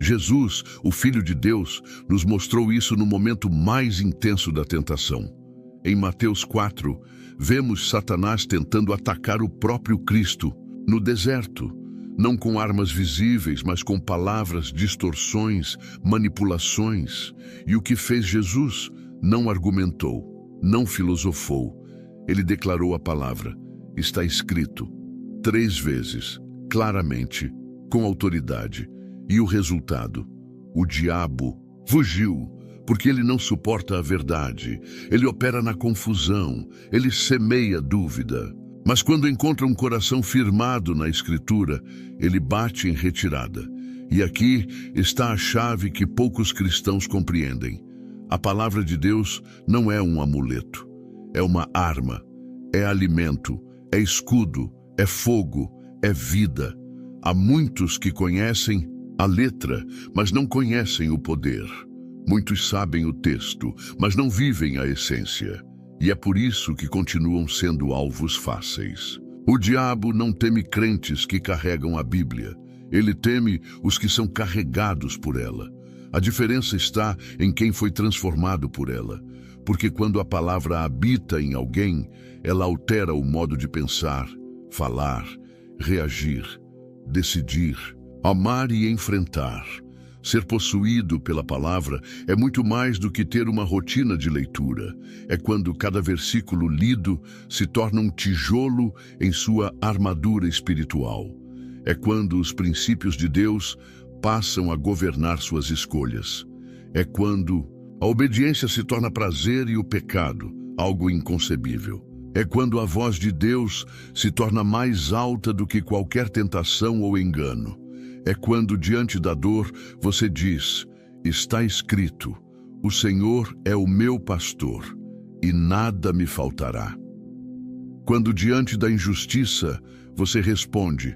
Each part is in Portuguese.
Jesus, o Filho de Deus, nos mostrou isso no momento mais intenso da tentação. Em Mateus 4, vemos Satanás tentando atacar o próprio Cristo no deserto, não com armas visíveis, mas com palavras, distorções, manipulações. E o que fez Jesus? Não argumentou, não filosofou. Ele declarou a palavra. Está escrito 3 vezes, claramente, com autoridade. E o resultado? O diabo fugiu, porque ele não suporta a verdade. Ele opera na confusão, ele semeia dúvida. Mas quando encontra um coração firmado na Escritura, ele bate em retirada. E aqui está a chave que poucos cristãos compreendem. A palavra de Deus não é um amuleto, é uma arma, é alimento, é escudo, é fogo, é vida. Há muitos que conhecem a letra, mas não conhecem o poder. Muitos sabem o texto, mas não vivem a essência. E é por isso que continuam sendo alvos fáceis. O diabo não teme crentes que carregam a Bíblia. Ele teme os que são carregados por ela. A diferença está em quem foi transformado por ela. Porque quando a palavra habita em alguém, ela altera o modo de pensar, falar, reagir, decidir, amar e enfrentar. Ser possuído pela palavra é muito mais do que ter uma rotina de leitura. É quando cada versículo lido se torna um tijolo em sua armadura espiritual. É quando os princípios de Deus passam a governar suas escolhas. É quando a obediência se torna prazer e o pecado, algo inconcebível. É quando a voz de Deus se torna mais alta do que qualquer tentação ou engano. É quando, diante da dor, você diz, está escrito, o Senhor é o meu pastor, e nada me faltará. Quando, diante da injustiça, você responde,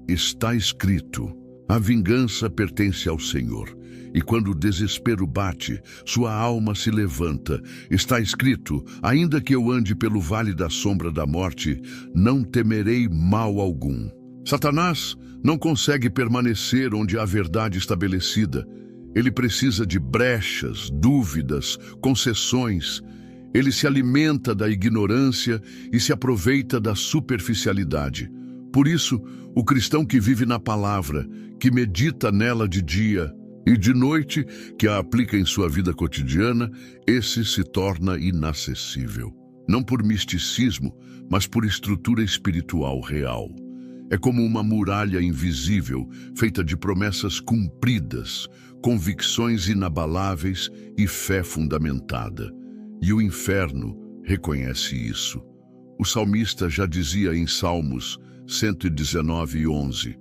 está escrito, a vingança pertence ao Senhor. E quando o desespero bate, sua alma se levanta. Está escrito, ainda que eu ande pelo vale da sombra da morte, não temerei mal algum. Satanás não consegue permanecer onde há verdade estabelecida. Ele precisa de brechas, dúvidas, concessões. Ele se alimenta da ignorância e se aproveita da superficialidade. Por isso, o cristão que vive na palavra, que medita nela de dia e de noite, que a aplica em sua vida cotidiana, esse se torna inacessível. Não por misticismo, mas por estrutura espiritual real. É como uma muralha invisível, feita de promessas cumpridas, convicções inabaláveis e fé fundamentada. E o inferno reconhece isso. O salmista já dizia em Salmos 119:11,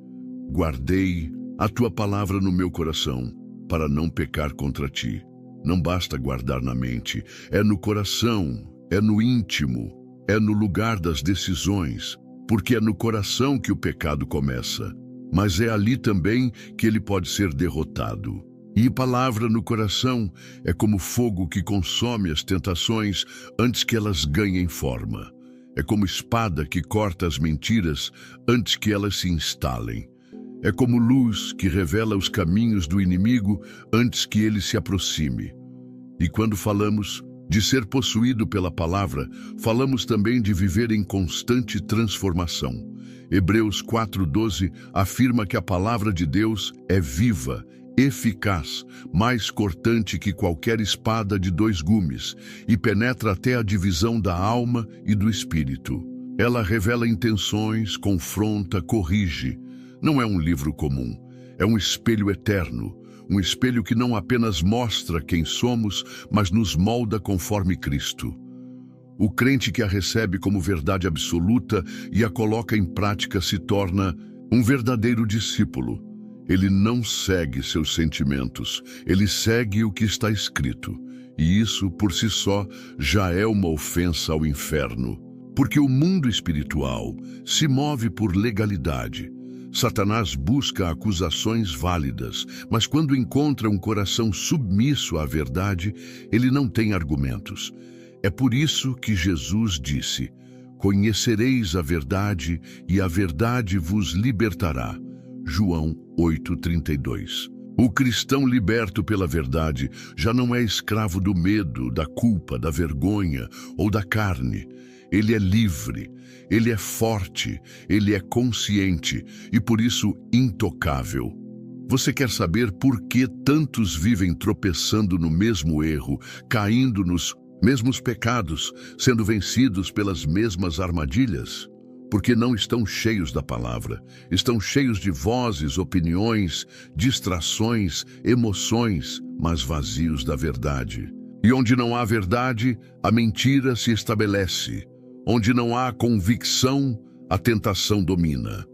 guardei a tua palavra no meu coração, para não pecar contra ti. Não basta guardar na mente, é no coração, é no íntimo, é no lugar das decisões, porque é no coração que o pecado começa, mas é ali também que ele pode ser derrotado. E palavra no coração é como fogo que consome as tentações antes que elas ganhem forma. É como espada que corta as mentiras antes que elas se instalem. É como luz que revela os caminhos do inimigo antes que ele se aproxime. E quando falamos de ser possuído pela palavra, falamos também de viver em constante transformação. Hebreus 4:12 afirma que a palavra de Deus é viva, eficaz, mais cortante que qualquer espada de 2 gumes, e penetra até a divisão da alma e do espírito. Ela revela intenções, confronta, corrige. Não é um livro comum, é um espelho eterno, um espelho que não apenas mostra quem somos, mas nos molda conforme Cristo. O crente que a recebe como verdade absoluta e a coloca em prática se torna um verdadeiro discípulo. Ele não segue seus sentimentos, ele segue o que está escrito. E isso, por si só, já é uma ofensa ao inferno. Porque o mundo espiritual se move por legalidade. Satanás busca acusações válidas, mas quando encontra um coração submisso à verdade, ele não tem argumentos. É por isso que Jesus disse, conhecereis a verdade e a verdade vos libertará. João 8:32. O cristão liberto pela verdade já não é escravo do medo, da culpa, da vergonha ou da carne. Ele é livre, ele é forte, ele é consciente e por isso intocável. Você quer saber por que tantos vivem tropeçando no mesmo erro, caindo nos mesmos pecados, sendo vencidos pelas mesmas armadilhas? Porque não estão cheios da palavra, estão cheios de vozes, opiniões, distrações, emoções, mas vazios da verdade. E onde não há verdade, a mentira se estabelece. Onde não há convicção, a tentação domina.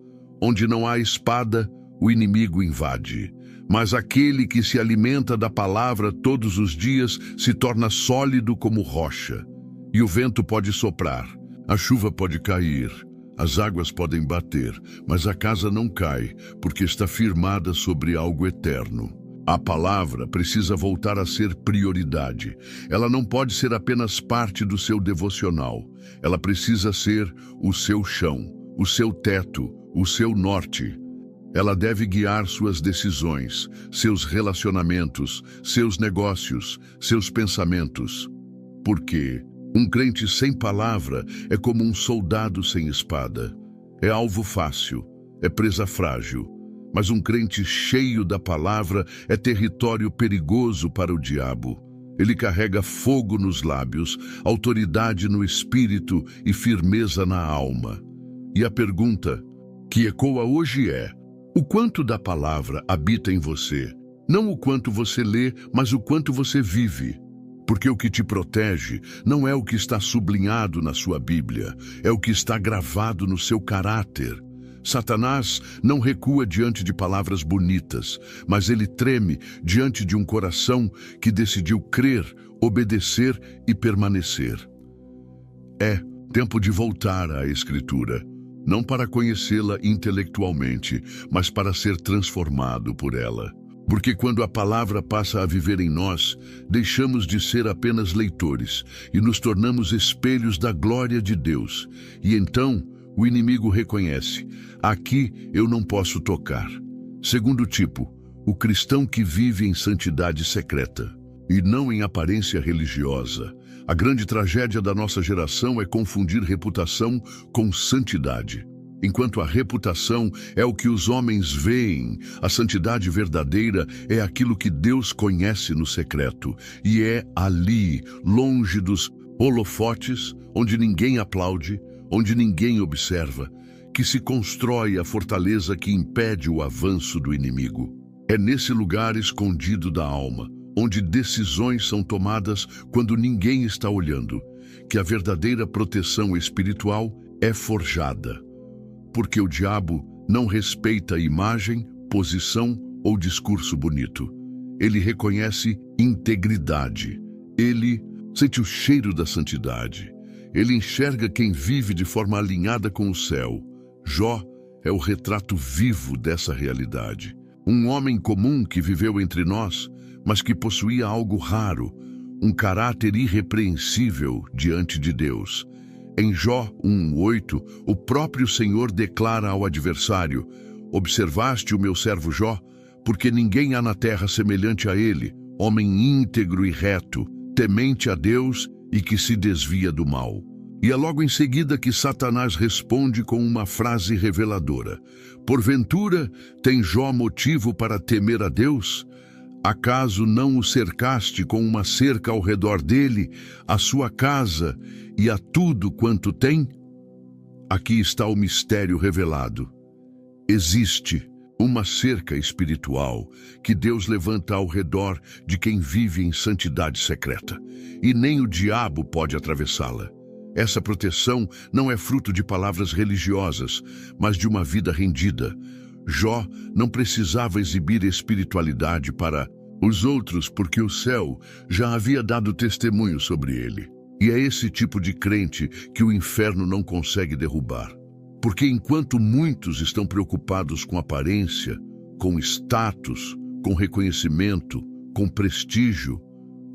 Onde não há espada, o inimigo invade. Mas aquele que se alimenta da palavra todos os dias se torna sólido como rocha. E o vento pode soprar, a chuva pode cair, as águas podem bater, mas a casa não cai, porque está firmada sobre algo eterno. A palavra precisa voltar a ser prioridade. Ela não pode ser apenas parte do seu devocional. Ela precisa ser o seu chão, o seu teto, o seu norte. Ela deve guiar suas decisões, seus relacionamentos, seus negócios, seus pensamentos. Porque um crente sem palavra é como um soldado sem espada. É alvo fácil, é presa frágil. Mas um crente cheio da palavra é território perigoso para o diabo. Ele carrega fogo nos lábios, autoridade no espírito e firmeza na alma. E a pergunta que ecoa hoje é: o quanto da palavra habita em você? Não o quanto você lê, mas o quanto você vive. Porque o que te protege não é o que está sublinhado na sua Bíblia, é o que está gravado no seu caráter. Satanás não recua diante de palavras bonitas, mas ele treme diante de um coração que decidiu crer, obedecer e permanecer. É tempo de voltar à Escritura, não para conhecê-la intelectualmente, mas para ser transformado por ela. Porque quando a palavra passa a viver em nós, deixamos de ser apenas leitores e nos tornamos espelhos da glória de Deus. E então o inimigo reconhece: aqui eu não posso tocar. Segundo tipo, o cristão que vive em santidade secreta e não em aparência religiosa. A grande tragédia da nossa geração é confundir reputação com santidade. Enquanto a reputação é o que os homens veem, a santidade verdadeira é aquilo que Deus conhece no secreto. E é ali, longe dos holofotes, onde ninguém aplaude, onde ninguém observa, que se constrói a fortaleza que impede o avanço do inimigo. É nesse lugar escondido da alma, onde decisões são tomadas quando ninguém está olhando, que a verdadeira proteção espiritual é forjada. Porque o diabo não respeita imagem, posição ou discurso bonito. Ele reconhece integridade. Ele sente o cheiro da santidade. Ele enxerga quem vive de forma alinhada com o céu. Jó é o retrato vivo dessa realidade. Um homem comum que viveu entre nós, mas que possuía algo raro, um caráter irrepreensível diante de Deus. Em Jó 1:8, o próprio Senhor declara ao adversário: observaste o meu servo Jó? Porque ninguém há na terra semelhante a ele, homem íntegro e reto, temente a Deus e que se desvia do mal. E é logo em seguida que Satanás responde com uma frase reveladora: porventura tem Jó motivo para temer a Deus? Acaso não o cercaste com uma cerca ao redor dele, a sua casa e a tudo quanto tem? Aqui está o mistério revelado. Existe uma cerca espiritual que Deus levanta ao redor de quem vive em santidade secreta, e nem o diabo pode atravessá-la. Essa proteção não é fruto de palavras religiosas, mas de uma vida rendida. Jó não precisava exibir espiritualidade para os outros, porque o céu já havia dado testemunho sobre ele. E é esse tipo de crente que o inferno não consegue derrubar. Porque enquanto muitos estão preocupados com aparência, com status, com reconhecimento, com prestígio,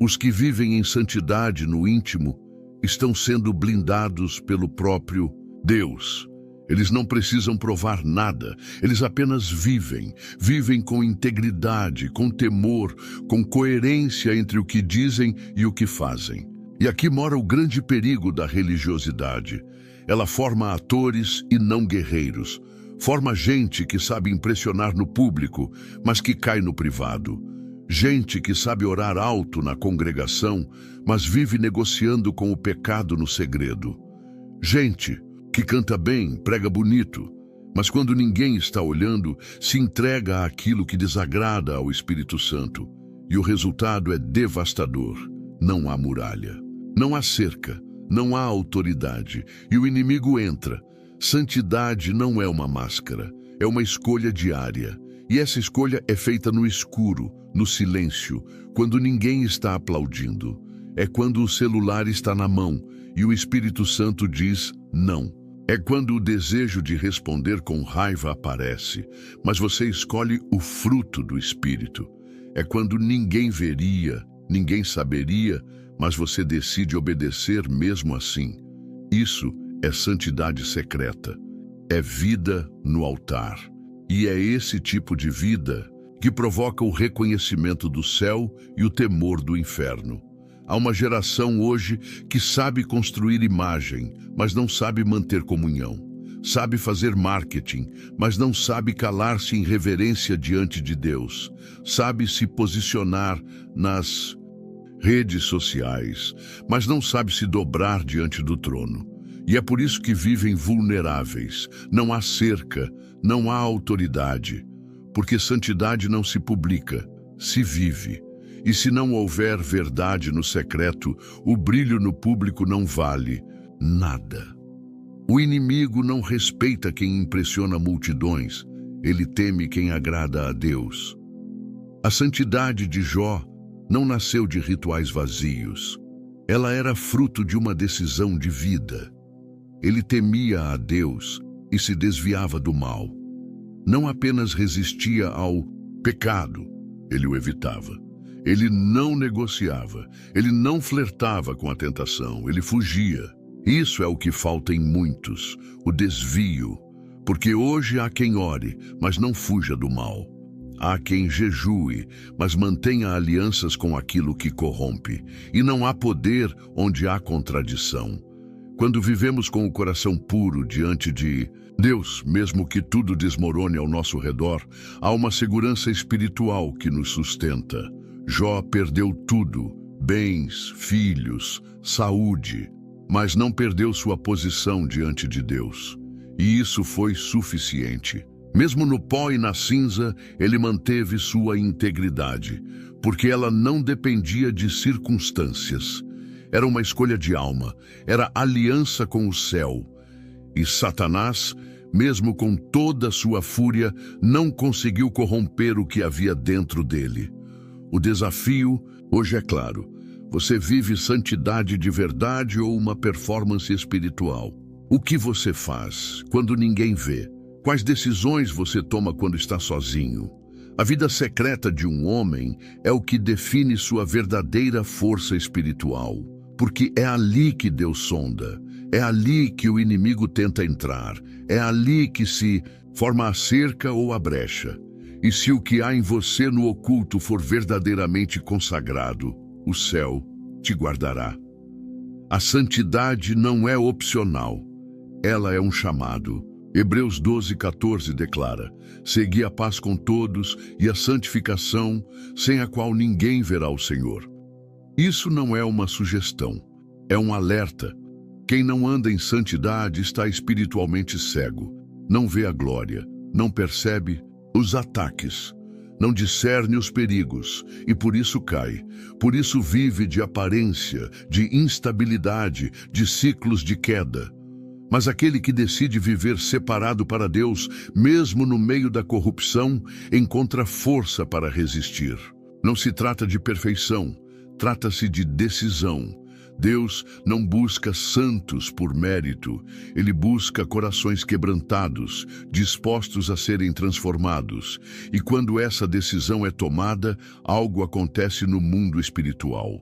os que vivem em santidade no íntimo estão sendo blindados pelo próprio Deus. Eles não precisam provar nada, eles apenas vivem. Vivem com integridade, com temor, com coerência entre o que dizem e o que fazem. E aqui mora o grande perigo da religiosidade. Ela forma atores e não guerreiros. Forma gente que sabe impressionar no público, mas que cai no privado. Gente que sabe orar alto na congregação, mas vive negociando com o pecado no segredo. Gente que canta bem, prega bonito, mas quando ninguém está olhando, se entrega àquilo que desagrada ao Espírito Santo. E o resultado é devastador. Não há muralha, não há cerca, não há autoridade, e o inimigo entra. Santidade não é uma máscara, é uma escolha diária. E essa escolha é feita no escuro, no silêncio, quando ninguém está aplaudindo. É quando o celular está na mão e o Espírito Santo diz não. É quando o desejo de responder com raiva aparece, mas você escolhe o fruto do Espírito. É quando ninguém veria, ninguém saberia, mas você decide obedecer mesmo assim. Isso é santidade secreta. É vida no altar. E é esse tipo de vida que provoca o reconhecimento do céu e o temor do inferno. Há uma geração hoje que sabe construir imagem, mas não sabe manter comunhão. Sabe fazer marketing, mas não sabe calar-se em reverência diante de Deus. Sabe se posicionar nas redes sociais, mas não sabe se dobrar diante do trono. E é por isso que vivem vulneráveis. Não há cerca, não há autoridade. Porque santidade não se publica, se vive. E se não houver verdade no secreto, o brilho no público não vale nada. O inimigo não respeita quem impressiona multidões, ele teme quem agrada a Deus. A santidade de Jó não nasceu de rituais vazios. Ela era fruto de uma decisão de vida. Ele temia a Deus e se desviava do mal. Não apenas resistia ao pecado, ele o evitava. Ele não negociava, ele não flertava com a tentação, ele fugia. Isso é o que falta em muitos, o desvio. Porque hoje há quem ore, mas não fuja do mal. Há quem jejue, mas mantenha alianças com aquilo que corrompe. E não há poder onde há contradição. Quando vivemos com o coração puro diante de Deus, mesmo que tudo desmorone ao nosso redor, há uma segurança espiritual que nos sustenta. Jó perdeu tudo, bens, filhos, saúde, mas não perdeu sua posição diante de Deus. E isso foi suficiente. Mesmo no pó e na cinza, ele manteve sua integridade, porque ela não dependia de circunstâncias. Era uma escolha de alma, era aliança com o céu. E Satanás, mesmo com toda a sua fúria, não conseguiu corromper o que havia dentro dele. O desafio, hoje é claro, você vive santidade de verdade ou uma performance espiritual? O que você faz quando ninguém vê? Quais decisões você toma quando está sozinho? A vida secreta de um homem é o que define sua verdadeira força espiritual, porque é ali que Deus sonda, é ali que o inimigo tenta entrar, é ali que se forma a cerca ou a brecha. E se o que há em você no oculto for verdadeiramente consagrado, o céu te guardará. A santidade não é opcional, ela é um chamado. Hebreus 12:14 declara: segui a paz com todos e a santificação, sem a qual ninguém verá o Senhor. Isso não é uma sugestão, é um alerta. Quem não anda em santidade está espiritualmente cego, não vê a glória, não percebe os ataques, não discerne os perigos e por isso cai. Por isso vive de aparência, de instabilidade, de ciclos de queda. Mas aquele que decide viver separado para Deus, mesmo no meio da corrupção, encontra força para resistir. Não se trata de perfeição, trata-se de decisão. Deus não busca santos por mérito, Ele busca corações quebrantados, dispostos a serem transformados. E quando essa decisão é tomada, algo acontece no mundo espiritual.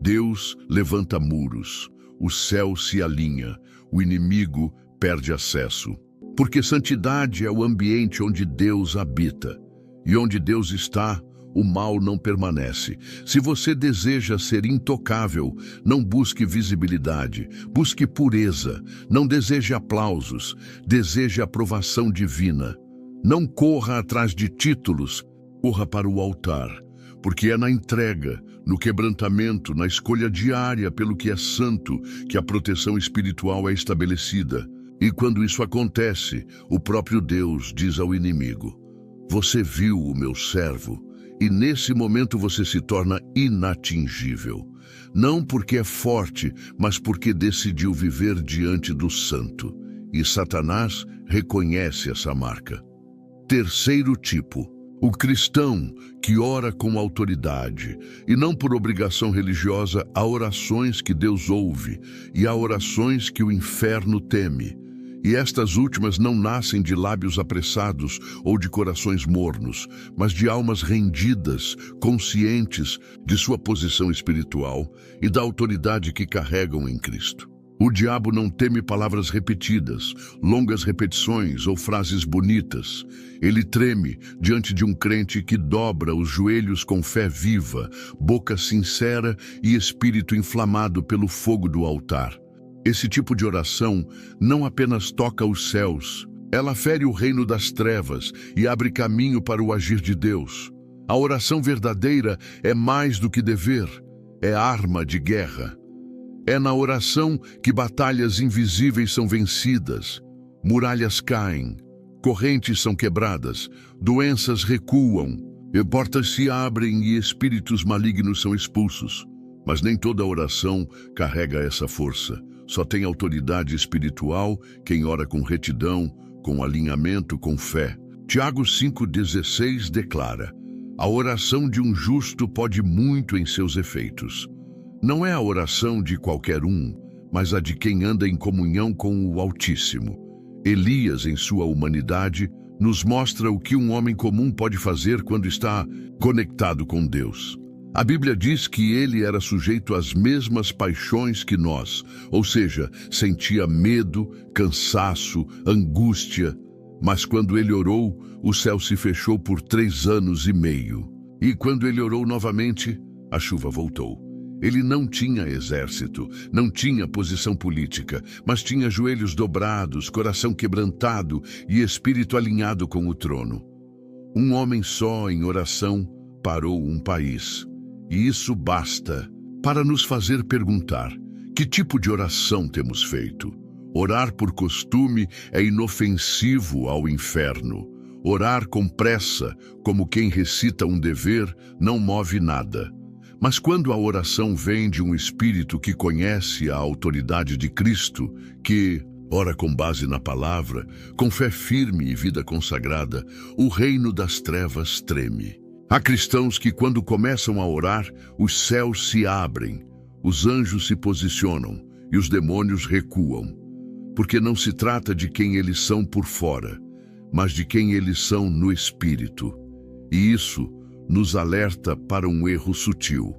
Deus levanta muros, o céu se alinha, o inimigo perde acesso. Porque santidade é o ambiente onde Deus habita. E onde Deus está, o mal não permanece. Se você deseja ser intocável, não busque visibilidade, busque pureza. Não deseje aplausos, deseje aprovação divina. Não corra atrás de títulos, corra para o altar, porque é na entrega, no quebrantamento, na escolha diária pelo que é santo, que a proteção espiritual é estabelecida. E quando isso acontece, o próprio Deus diz ao inimigo: você viu o meu servo? E nesse momento você se torna inatingível. Não porque é forte, mas porque decidiu viver diante do santo. E Satanás reconhece essa marca. Terceiro tipo: o cristão que ora com autoridade, e não por obrigação religiosa. Há orações que Deus ouve, e há orações que o inferno teme. E estas últimas não nascem de lábios apressados ou de corações mornos, mas de almas rendidas, conscientes de sua posição espiritual e da autoridade que carregam em Cristo. O diabo não teme palavras repetidas, longas repetições ou frases bonitas. Ele treme diante de um crente que dobra os joelhos com fé viva, boca sincera e espírito inflamado pelo fogo do altar. Esse tipo de oração não apenas toca os céus, ela fere o reino das trevas e abre caminho para o agir de Deus. A oração verdadeira é mais do que dever, é arma de guerra. É na oração que batalhas invisíveis são vencidas, muralhas caem, correntes são quebradas, doenças recuam, e portas se abrem e espíritos malignos são expulsos. Mas nem toda oração carrega essa força. Só tem autoridade espiritual quem ora com retidão, com alinhamento, com fé. Tiago 5,16 declara: a oração de um justo pode muito em seus efeitos. Não é a oração de qualquer um, mas a de quem anda em comunhão com o Altíssimo. Elias, em sua humanidade, nos mostra o que um homem comum pode fazer quando está conectado com Deus. A Bíblia diz que ele era sujeito às mesmas paixões que nós, ou seja, sentia medo, cansaço, angústia. Mas quando ele orou, o céu se fechou por 3 anos e meio. E quando ele orou novamente, a chuva voltou. Ele não tinha exército, não tinha posição política, mas tinha joelhos dobrados, coração quebrantado e espírito alinhado com o trono. Um homem só em oração parou um país. E isso basta para nos fazer perguntar: que tipo de oração temos feito? Orar por costume é inofensivo ao inferno. Orar com pressa, como quem recita um dever, não move nada. Mas quando a oração vem de um espírito que conhece a autoridade de Cristo, que ora com base na palavra, com fé firme e vida consagrada, o reino das trevas treme. Há cristãos que, quando começam a orar, os céus se abrem, os anjos se posicionam e os demônios recuam, porque não se trata de quem eles são por fora, mas de quem eles são no espírito. E isso nos alerta para um erro sutil: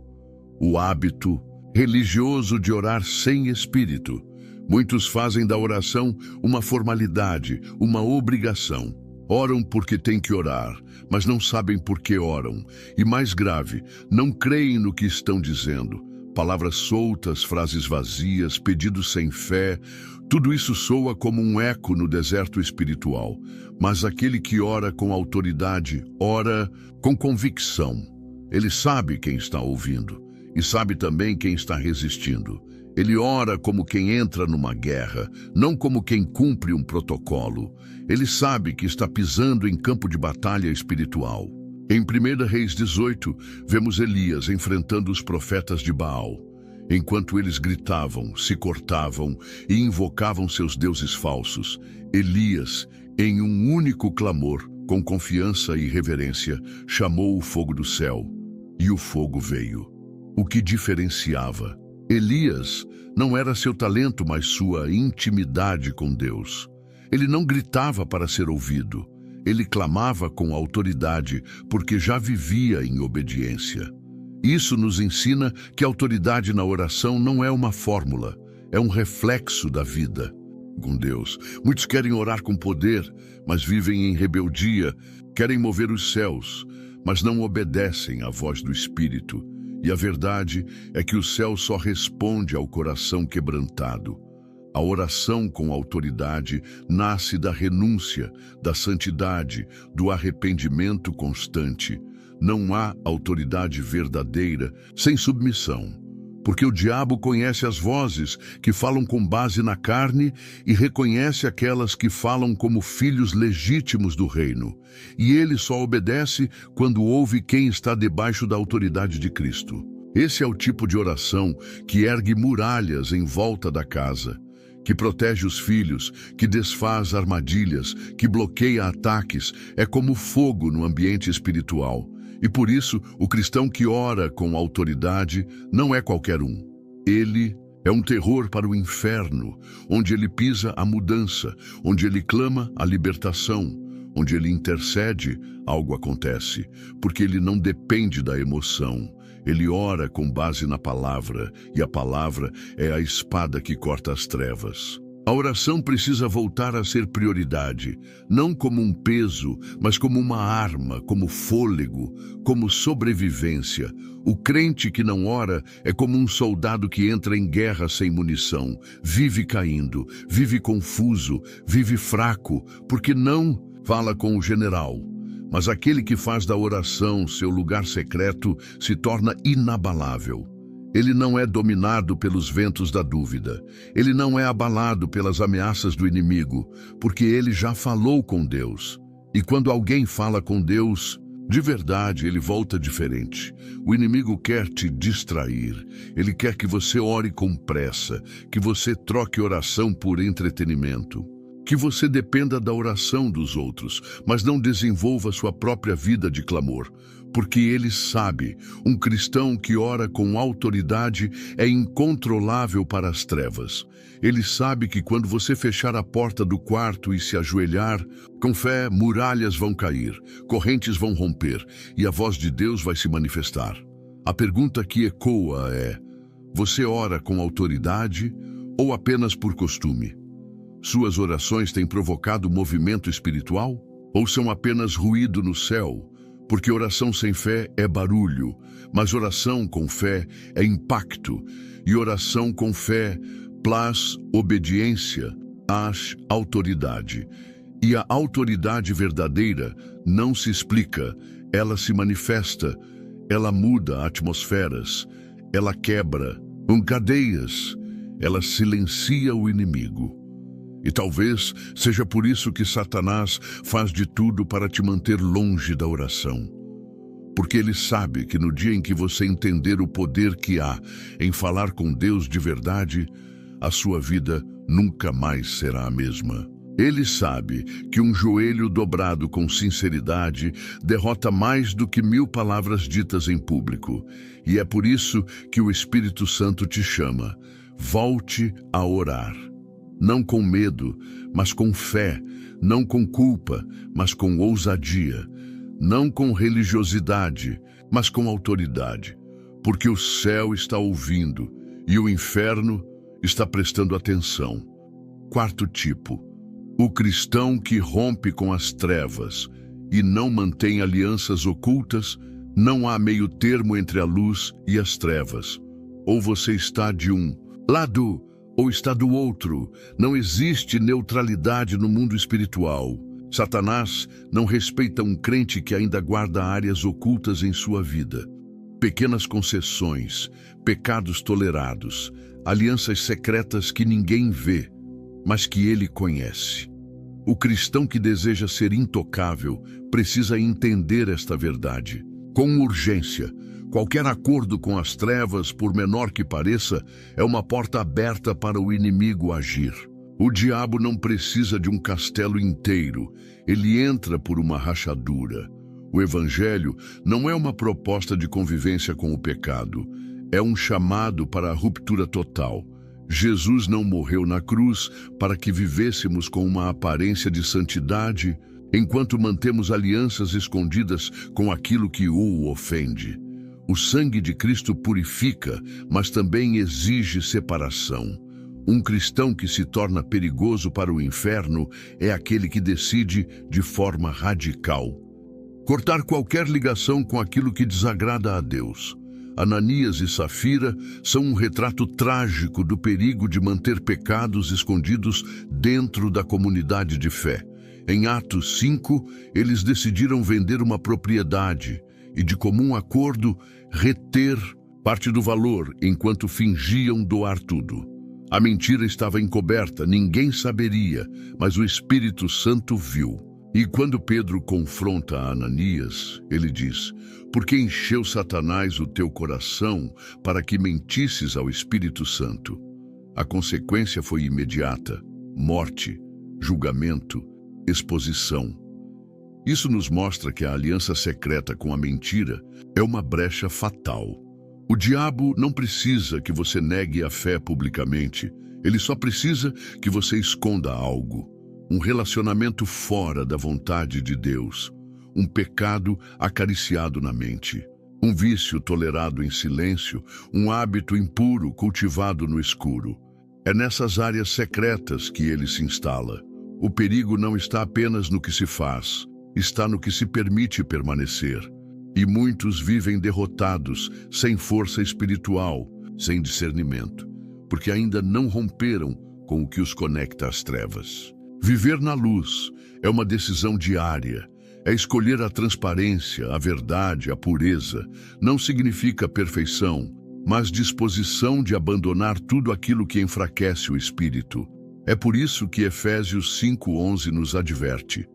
o hábito religioso de orar sem espírito. Muitos fazem da oração uma formalidade, uma obrigação. Oram porque têm que orar, mas não sabem por que oram. E mais grave, não creem no que estão dizendo. Palavras soltas, frases vazias, pedidos sem fé, tudo isso soa como um eco no deserto espiritual. Mas aquele que ora com autoridade, ora com convicção. Ele sabe quem está ouvindo e sabe também quem está resistindo. Ele ora como quem entra numa guerra, não como quem cumpre um protocolo. Ele sabe que está pisando em campo de batalha espiritual. Em 1 Reis 18, vemos Elias enfrentando os profetas de Baal. Enquanto eles gritavam, se cortavam e invocavam seus deuses falsos, Elias, em um único clamor, com confiança e reverência, chamou o fogo do céu, e o fogo veio. O que diferenciava Elias não era seu talento, mas sua intimidade com Deus. Ele não gritava para ser ouvido. Ele clamava com autoridade, porque já vivia em obediência. Isso nos ensina que a autoridade na oração não é uma fórmula, é um reflexo da vida. com Deus. Muitos querem orar com poder, mas vivem em rebeldia, querem mover os céus, mas não obedecem à voz do Espírito. E a verdade é que o céu só responde ao coração quebrantado. A oração com autoridade nasce da renúncia, da santidade, do arrependimento constante. Não há autoridade verdadeira sem submissão, porque o diabo conhece as vozes que falam com base na carne e reconhece aquelas que falam como filhos legítimos do reino. E ele só obedece quando ouve quem está debaixo da autoridade de Cristo. Esse é o tipo de oração que ergue muralhas em volta da casa, que protege os filhos, que desfaz armadilhas, que bloqueia ataques. É como fogo no ambiente espiritual. E por isso, o cristão que ora com autoridade não é qualquer um. Ele é um terror para o inferno, onde ele pisa a mudança, onde ele clama a libertação, onde ele intercede, algo acontece, porque ele não depende da emoção. Ele ora com base na palavra, e a palavra é a espada que corta as trevas. A oração precisa voltar a ser prioridade, não como um peso, mas como uma arma, como fôlego, como sobrevivência. O crente que não ora é como um soldado que entra em guerra sem munição, vive caindo, vive confuso, vive fraco, porque não fala com o general. Mas aquele que faz da oração seu lugar secreto se torna inabalável. Ele não é dominado pelos ventos da dúvida. Ele não é abalado pelas ameaças do inimigo, porque ele já falou com Deus. E quando alguém fala com Deus, de verdade, ele volta diferente. O inimigo quer te distrair. Ele quer que você ore com pressa, que você troque oração por entretenimento, que você dependa da oração dos outros, mas não desenvolva sua própria vida de clamor. Porque ele sabe, um cristão que ora com autoridade é incontrolável para as trevas. Ele sabe que quando você fechar a porta do quarto e se ajoelhar, com fé, muralhas vão cair, correntes vão romper e a voz de Deus vai se manifestar. A pergunta que ecoa é: você ora com autoridade ou apenas por costume? Suas orações têm provocado movimento espiritual ou são apenas ruído no céu? Porque oração sem fé é barulho, mas oração com fé é impacto, e oração com fé plaz obediência às autoridade. E a autoridade verdadeira não se explica, ela se manifesta, ela muda atmosferas, ela quebra cadeias, ela silencia o inimigo. E talvez seja por isso que Satanás faz de tudo para te manter longe da oração. Porque ele sabe que no dia em que você entender o poder que há em falar com Deus de verdade, a sua vida nunca mais será a mesma. Ele sabe que um joelho dobrado com sinceridade derrota mais do que 1000 palavras ditas em público. E é por isso que o Espírito Santo te chama. Volte a orar. Não com medo, mas com fé, não com culpa, mas com ousadia, não com religiosidade, mas com autoridade, porque o céu está ouvindo e o inferno está prestando atenção. Quarto tipo, o cristão que rompe com as trevas e não mantém alianças ocultas. Não há meio termo entre a luz e as trevas. Ou você está de um lado ou está do outro. Não existe neutralidade no mundo espiritual. Satanás não respeita um crente que ainda guarda áreas ocultas em sua vida. Pequenas concessões, pecados tolerados, alianças secretas que ninguém vê, mas que ele conhece. O cristão que deseja ser intocável precisa entender esta verdade. Com urgência, qualquer acordo com as trevas, por menor que pareça, é uma porta aberta para o inimigo agir. O diabo não precisa de um castelo inteiro, ele entra por uma rachadura. O Evangelho não é uma proposta de convivência com o pecado, é um chamado para a ruptura total. Jesus não morreu na cruz para que vivêssemos com uma aparência de santidade, enquanto mantemos alianças escondidas com aquilo que o ofende. O sangue de Cristo purifica, mas também exige separação. Um cristão que se torna perigoso para o inferno é aquele que decide, de forma radical, cortar qualquer ligação com aquilo que desagrada a Deus. Ananias e Safira são um retrato trágico do perigo de manter pecados escondidos dentro da comunidade de fé. Em Atos 5, eles decidiram vender uma propriedade e, de comum acordo, reter parte do valor enquanto fingiam doar tudo. A mentira estava encoberta, ninguém saberia, mas o Espírito Santo viu. E quando Pedro confronta Ananias, ele diz: "Por que encheu Satanás o teu coração para que mentisses ao Espírito Santo?" A consequência foi imediata: morte, julgamento, exposição. Isso nos mostra que a aliança secreta com a mentira é uma brecha fatal. O diabo não precisa que você negue a fé publicamente, ele só precisa que você esconda algo. Um relacionamento fora da vontade de Deus, um pecado acariciado na mente, um vício tolerado em silêncio, um hábito impuro cultivado no escuro. É nessas áreas secretas que ele se instala. O perigo não está apenas no que se faz, está no que se permite permanecer. E muitos vivem derrotados, sem força espiritual, sem discernimento, porque ainda não romperam com o que os conecta às trevas. Viver na luz é uma decisão diária. É escolher a transparência, a verdade, a pureza. Não significa perfeição, mas disposição de abandonar tudo aquilo que enfraquece o espírito. É por isso que Efésios 5:11 nos adverte: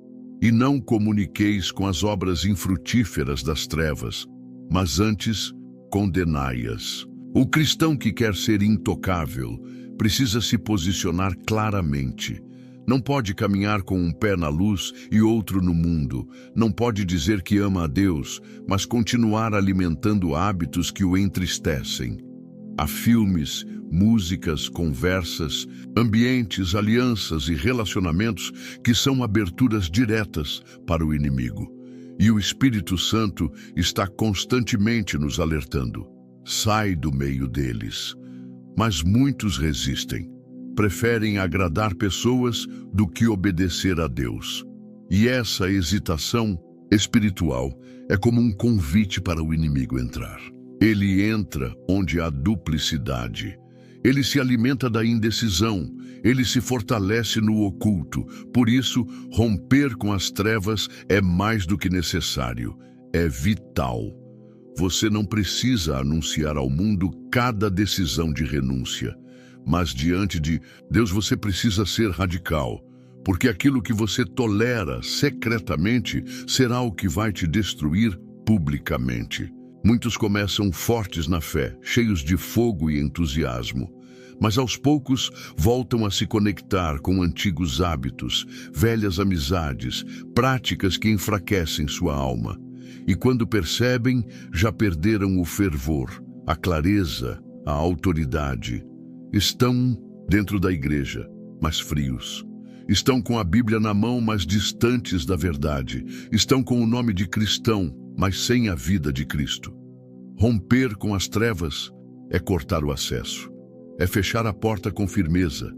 "E não comuniqueis com as obras infrutíferas das trevas, mas antes condenai-as." O cristão que quer ser intocável precisa se posicionar claramente. Não pode caminhar com um pé na luz e outro no mundo. Não pode dizer que ama a Deus, mas continuar alimentando hábitos que o entristecem. Há filmes, músicas, conversas, ambientes, alianças e relacionamentos que são aberturas diretas para o inimigo. E o Espírito Santo está constantemente nos alertando: sai do meio deles. Mas muitos resistem. Preferem agradar pessoas do que obedecer a Deus. E essa hesitação espiritual é como um convite para o inimigo entrar. Ele entra onde há duplicidade. Ele se alimenta da indecisão. Ele se fortalece no oculto. Por isso, romper com as trevas é mais do que necessário. É vital. Você não precisa anunciar ao mundo cada decisão de renúncia. Mas diante de Deus você precisa ser radical, porque aquilo que você tolera secretamente será o que vai te destruir publicamente. Muitos começam fortes na fé, cheios de fogo e entusiasmo, mas aos poucos voltam a se conectar com antigos hábitos, velhas amizades, práticas que enfraquecem sua alma. E quando percebem, já perderam o fervor, a clareza, a autoridade. Estão dentro da igreja, mas frios. Estão com a Bíblia na mão, mas distantes da verdade. Estão com o nome de cristão, mas sem a vida de Cristo. Romper com as trevas é cortar o acesso. É fechar a porta com firmeza.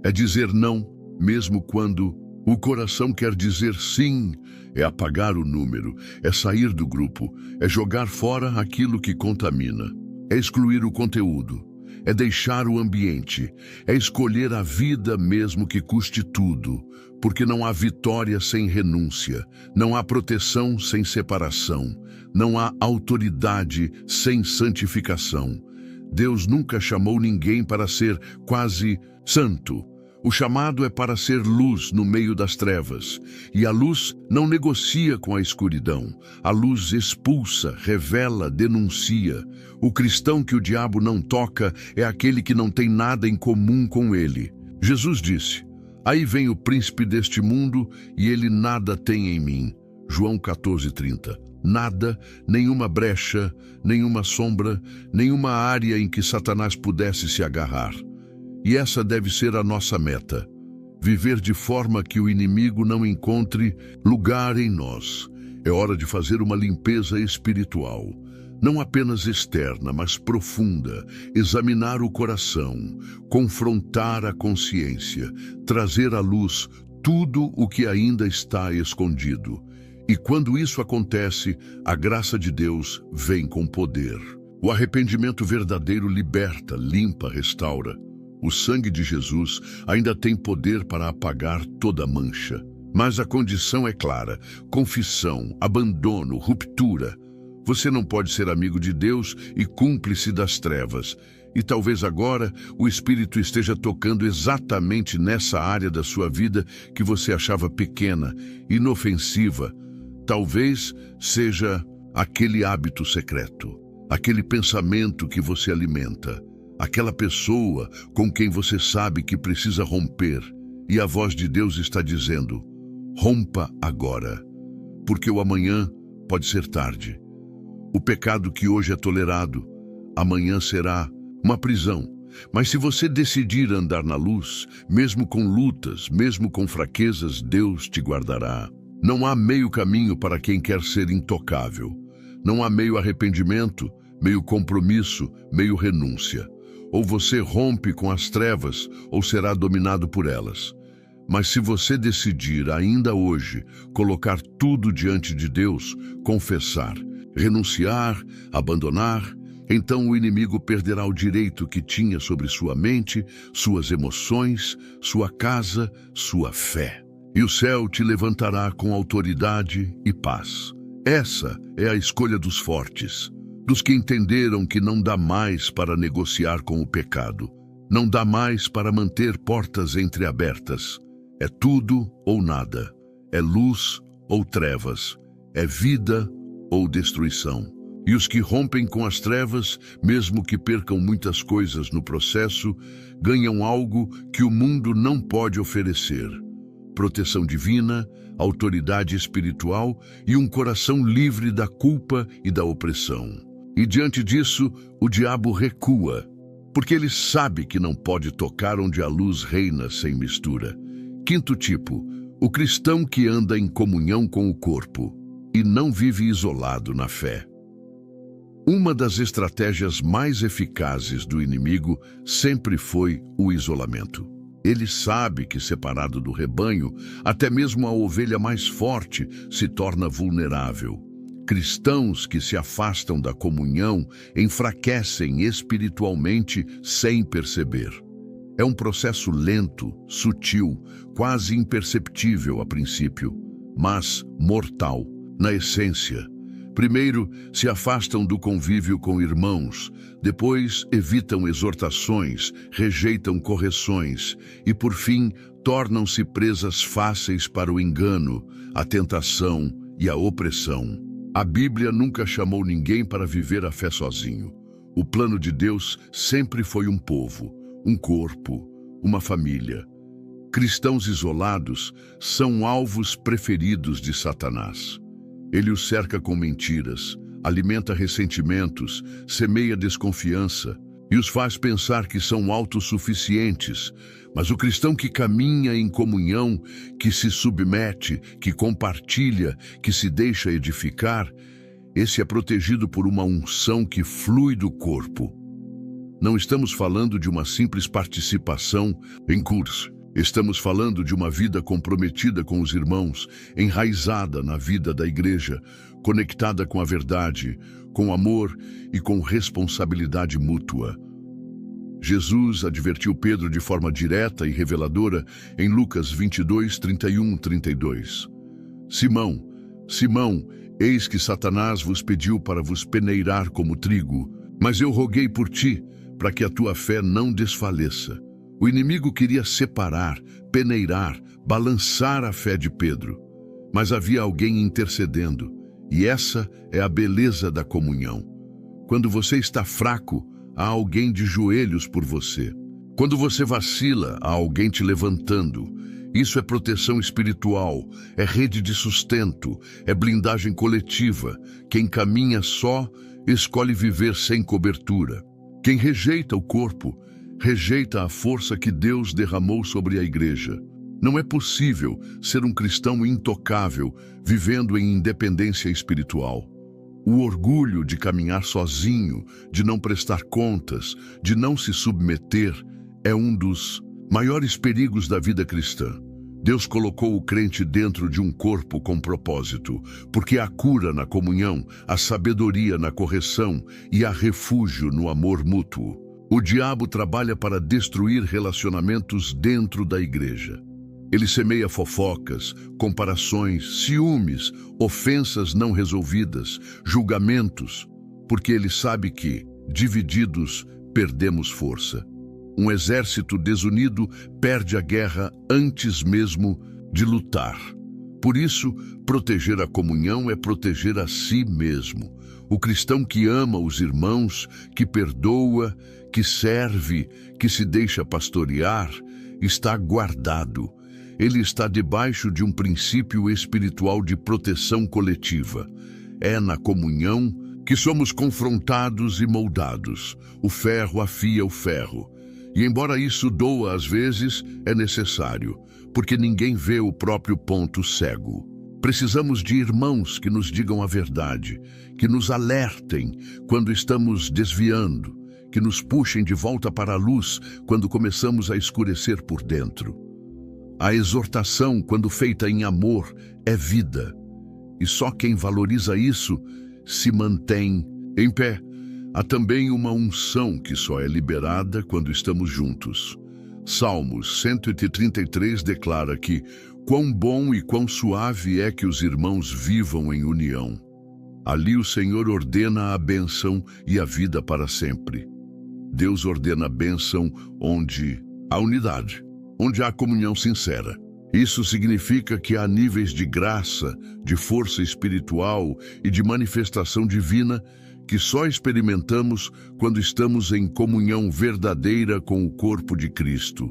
É dizer não, mesmo quando o coração quer dizer sim. É apagar o número, é sair do grupo, é jogar fora aquilo que contamina. É excluir o conteúdo. É deixar o ambiente, é escolher a vida mesmo que custe tudo, porque não há vitória sem renúncia, não há proteção sem separação, não há autoridade sem santificação. Deus nunca chamou ninguém para ser quase santo. O chamado é para ser luz no meio das trevas, e a luz não negocia com a escuridão. A luz expulsa, revela, denuncia. O cristão que o diabo não toca é aquele que não tem nada em comum com ele. Jesus disse: "Aí vem o príncipe deste mundo e ele nada tem em mim." João 14:30. Nada, nenhuma brecha, nenhuma sombra, nenhuma área em que Satanás pudesse se agarrar. E essa deve ser a nossa meta: viver de forma que o inimigo não encontre lugar em nós. É hora de fazer uma limpeza espiritual. não apenas externa, mas profunda, examinar o coração, confrontar a consciência, trazer à luz tudo o que ainda está escondido. E quando isso acontece, a graça de Deus vem com poder. O arrependimento verdadeiro liberta, limpa, restaura. O sangue de Jesus ainda tem poder para apagar toda mancha. Mas a condição é clara: confissão, abandono, ruptura. Você não pode ser amigo de Deus e cúmplice das trevas. E talvez agora o Espírito esteja tocando exatamente nessa área da sua vida que você achava pequena, inofensiva. Talvez seja aquele hábito secreto, aquele pensamento que você alimenta, aquela pessoa com quem você sabe que precisa romper. E a voz de Deus está dizendo: rompa agora, porque o amanhã pode ser tarde. O pecado que hoje é tolerado, amanhã será uma prisão. Mas se você decidir andar na luz, mesmo com lutas, mesmo com fraquezas, Deus te guardará. Não há meio caminho para quem quer ser intocável. Não há meio arrependimento, meio compromisso, meio renúncia. Ou você rompe com as trevas, ou será dominado por elas. Mas se você decidir ainda hoje colocar tudo diante de Deus, confessar, renunciar, abandonar, então o inimigo perderá o direito que tinha sobre sua mente, suas emoções, sua casa, sua fé. E o céu te levantará com autoridade e paz. Essa é a escolha dos fortes, dos que entenderam que não dá mais para negociar com o pecado, não dá mais para manter portas entreabertas. É tudo ou nada, é luz ou trevas, é vida ou destruição. E os que rompem com as trevas, mesmo que percam muitas coisas no processo, ganham algo que o mundo não pode oferecer: proteção divina, autoridade espiritual e um coração livre da culpa e da opressão. E diante disso, o diabo recua, porque ele sabe que não pode tocar onde a luz reina sem mistura. Quinto tipo: o cristão que anda em comunhão com o corpo e não vive isolado na fé. Uma das estratégias mais eficazes do inimigo sempre foi o isolamento. Ele sabe que, separado do rebanho, até mesmo a ovelha mais forte se torna vulnerável. Cristãos que se afastam da comunhão enfraquecem espiritualmente sem perceber. É um processo lento, sutil, quase imperceptível a princípio, mas mortal na essência. Primeiro, se afastam do convívio com irmãos, depois evitam exortações, rejeitam correções e, por fim, tornam-se presas fáceis para o engano, a tentação e a opressão. A Bíblia nunca chamou ninguém para viver a fé sozinho. O plano de Deus sempre foi um povo, um corpo, uma família. Cristãos isolados são alvos preferidos de Satanás. Ele os cerca com mentiras, alimenta ressentimentos, semeia desconfiança e os faz pensar que são autossuficientes. Mas o cristão que caminha em comunhão, que se submete, que compartilha, que se deixa edificar, esse é protegido por uma unção que flui do corpo. Não estamos falando de uma simples participação em curso. Estamos falando de uma vida comprometida com os irmãos, enraizada na vida da igreja, conectada com a verdade, com amor e com responsabilidade mútua. Jesus advertiu Pedro de forma direta e reveladora em Lucas 22, 31, 32. Simão, Simão, eis que Satanás vos pediu para vos peneirar como trigo, mas eu roguei por ti, para que a tua fé não desfaleça. O inimigo queria separar, peneirar, balançar a fé de Pedro. Mas havia alguém intercedendo, e essa é a beleza da comunhão. Quando você está fraco, há alguém de joelhos por você. Quando você vacila, há alguém te levantando. Isso é proteção espiritual, é rede de sustento, é blindagem coletiva. Quem caminha só, escolhe viver sem cobertura. Quem rejeita o corpo, rejeita a força que Deus derramou sobre a igreja. Não é possível ser um cristão intocável, vivendo em independência espiritual. O orgulho de caminhar sozinho, de não prestar contas, de não se submeter, é um dos maiores perigos da vida cristã. Deus colocou o crente dentro de um corpo com propósito, porque há cura na comunhão, há sabedoria na correção e há refúgio no amor mútuo. O diabo trabalha para destruir relacionamentos dentro da igreja. Ele semeia fofocas, comparações, ciúmes, ofensas não resolvidas, julgamentos, porque ele sabe que, divididos, perdemos força. Um exército desunido perde a guerra antes mesmo de lutar. Por isso, proteger a comunhão é proteger a si mesmo. O cristão que ama os irmãos, que perdoa, que serve, que se deixa pastorear, está guardado. Ele está debaixo de um princípio espiritual de proteção coletiva. É na comunhão que somos confrontados e moldados. O ferro afia o ferro. E embora isso doa às vezes, é necessário, porque ninguém vê o próprio ponto cego. Precisamos de irmãos que nos digam a verdade, que nos alertem quando estamos desviando, que nos puxem de volta para a luz quando começamos a escurecer por dentro. A exortação, quando feita em amor, é vida. E só quem valoriza isso se mantém em pé. Há também uma unção que só é liberada quando estamos juntos. Salmos 133 declara que quão bom e quão suave é que os irmãos vivam em união. Ali o Senhor ordena a bênção e a vida para sempre. Deus ordena a bênção onde há unidade, onde há comunhão sincera. Isso significa que há níveis de graça, de força espiritual e de manifestação divina que só experimentamos quando estamos em comunhão verdadeira com o corpo de Cristo.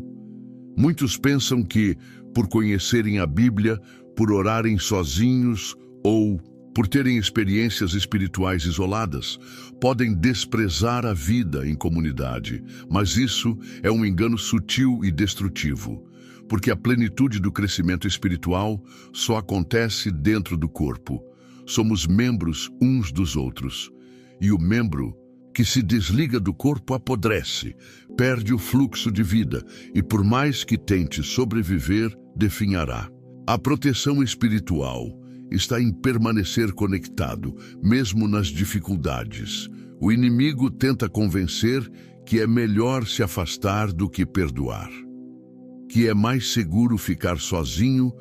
Muitos pensam que, por conhecerem a Bíblia, por orarem sozinhos ou por terem experiências espirituais isoladas, podem desprezar a vida em comunidade, mas isso é um engano sutil e destrutivo, porque a plenitude do crescimento espiritual só acontece dentro do corpo. Somos membros uns dos outros. E o membro que se desliga do corpo apodrece, perde o fluxo de vida e, por mais que tente sobreviver, definhará. A proteção espiritual está em permanecer conectado, mesmo nas dificuldades. O inimigo tenta convencer que é melhor se afastar do que perdoar, que é mais seguro ficar sozinho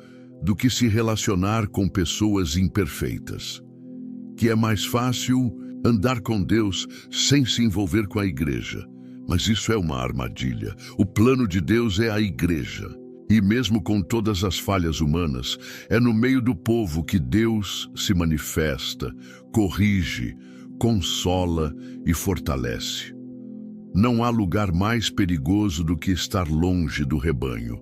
do que se relacionar com pessoas imperfeitas, que é mais fácil andar com Deus sem se envolver com a igreja. Mas isso é uma armadilha. O plano de Deus é a igreja. E mesmo com todas as falhas humanas, é no meio do povo que Deus se manifesta, corrige, consola e fortalece. Não há lugar mais perigoso do que estar longe do rebanho.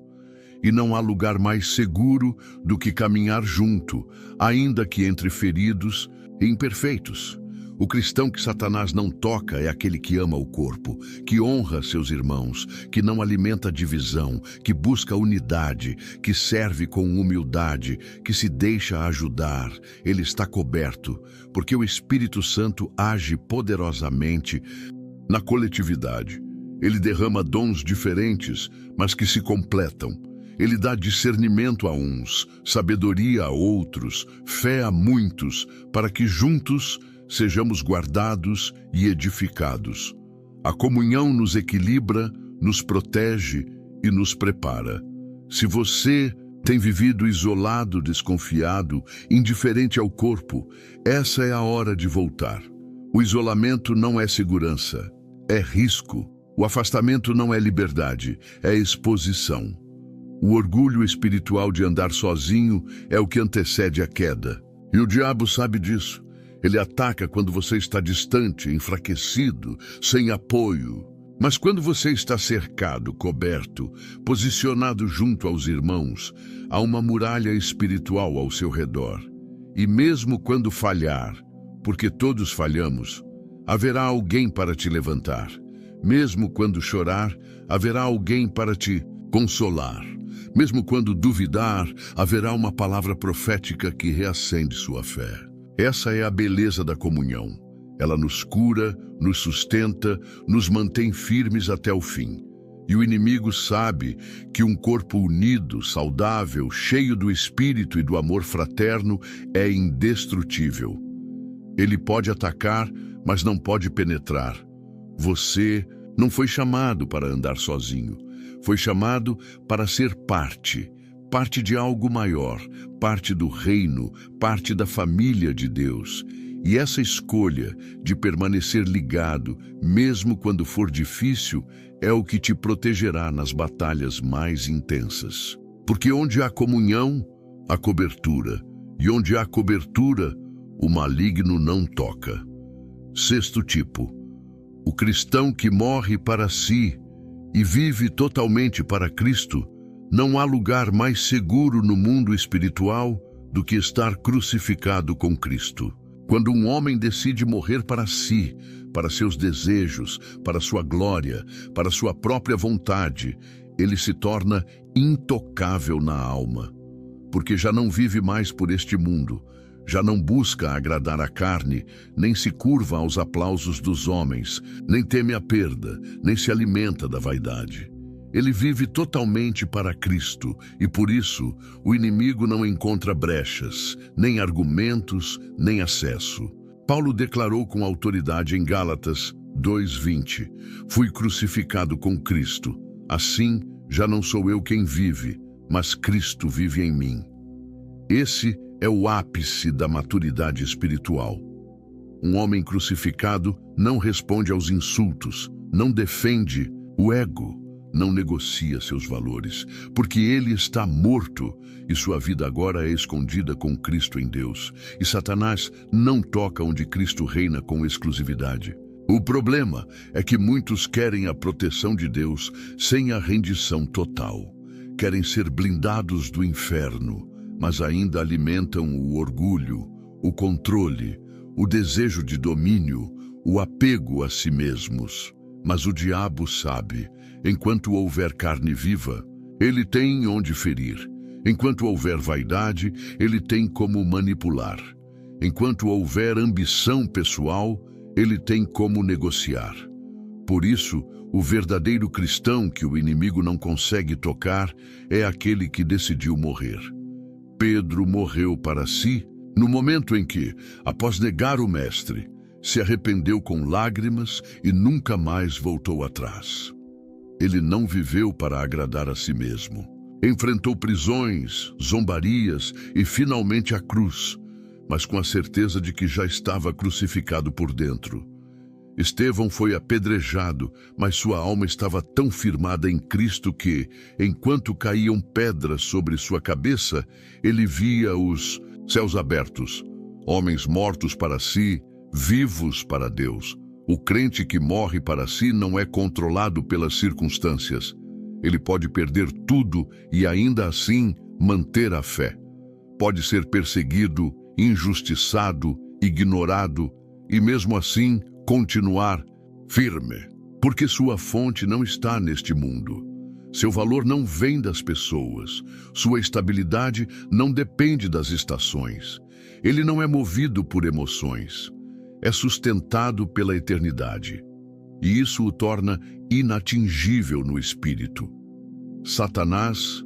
E não há lugar mais seguro do que caminhar junto, ainda que entre feridos e imperfeitos. O cristão que Satanás não toca é aquele que ama o corpo, que honra seus irmãos, que não alimenta divisão, que busca unidade, que serve com humildade, que se deixa ajudar. Ele está coberto, porque o Espírito Santo age poderosamente na coletividade. Ele derrama dons diferentes, mas que se completam. Ele dá discernimento a uns, sabedoria a outros, fé a muitos, para que juntos sejamos guardados e edificados. A comunhão nos equilibra, nos protege e nos prepara. Se você tem vivido isolado, desconfiado, indiferente ao corpo, essa é a hora de voltar. O isolamento não é segurança, é risco. O afastamento não é liberdade, é exposição. O orgulho espiritual de andar sozinho é o que antecede a queda. E o diabo sabe disso. Ele ataca quando você está distante, enfraquecido, sem apoio. Mas quando você está cercado, coberto, posicionado junto aos irmãos, há uma muralha espiritual ao seu redor. E mesmo quando falhar, porque todos falhamos, haverá alguém para te levantar. Mesmo quando chorar, haverá alguém para te consolar. Mesmo quando duvidar, haverá uma palavra profética que reacende sua fé. Essa é a beleza da comunhão. Ela nos cura, nos sustenta, nos mantém firmes até o fim. E o inimigo sabe que um corpo unido, saudável, cheio do espírito e do amor fraterno é indestrutível. Ele pode atacar, mas não pode penetrar. Você não foi chamado para andar sozinho. Foi chamado para ser parte de algo maior, parte do reino, parte da família de Deus. E essa escolha de permanecer ligado, mesmo quando for difícil, é o que te protegerá nas batalhas mais intensas. Porque onde há comunhão, há cobertura. E onde há cobertura, o maligno não toca. Sexto tipo: o cristão que morre para si e vive totalmente para Cristo. Não há lugar mais seguro no mundo espiritual do que estar crucificado com Cristo. Quando um homem decide morrer para si, para seus desejos, para sua glória, para sua própria vontade, ele se torna intocável na alma, porque já não vive mais por este mundo, já não busca agradar a carne, nem se curva aos aplausos dos homens, nem teme a perda, nem se alimenta da vaidade. Ele vive totalmente para Cristo e, por isso, o inimigo não encontra brechas, nem argumentos, nem acesso. Paulo declarou com autoridade em Gálatas 2:20: fui crucificado com Cristo. Assim, já não sou eu quem vive, mas Cristo vive em mim. Esse é o ápice da maturidade espiritual. Um homem crucificado não responde aos insultos, não defende o ego, não negocia seus valores, porque ele está morto e sua vida agora é escondida com Cristo em Deus. E Satanás não toca onde Cristo reina com exclusividade. O problema é que muitos querem a proteção de Deus sem a rendição total. Querem ser blindados do inferno, mas ainda alimentam o orgulho, o controle, o desejo de domínio, o apego a si mesmos. Mas o diabo sabe, enquanto houver carne viva, ele tem onde ferir. Enquanto houver vaidade, ele tem como manipular. Enquanto houver ambição pessoal, ele tem como negociar. Por isso, o verdadeiro cristão que o inimigo não consegue tocar é aquele que decidiu morrer. Pedro morreu para si no momento em que, após negar o Mestre, se arrependeu com lágrimas e nunca mais voltou atrás. Ele não viveu para agradar a si mesmo. Enfrentou prisões, zombarias e finalmente a cruz, mas com a certeza de que já estava crucificado por dentro. Estevão foi apedrejado, mas sua alma estava tão firmada em Cristo que, enquanto caíam pedras sobre sua cabeça, ele via os céus abertos, homens mortos para si, vivos para Deus. O crente que morre para si não é controlado pelas circunstâncias. Ele pode perder tudo e ainda assim manter a fé. Pode ser perseguido, injustiçado, ignorado e mesmo assim continuar firme, porque sua fonte não está neste mundo. Seu valor não vem das pessoas. Sua estabilidade não depende das estações. Ele não é movido por emoções. É sustentado pela eternidade. E isso o torna inatingível no espírito. Satanás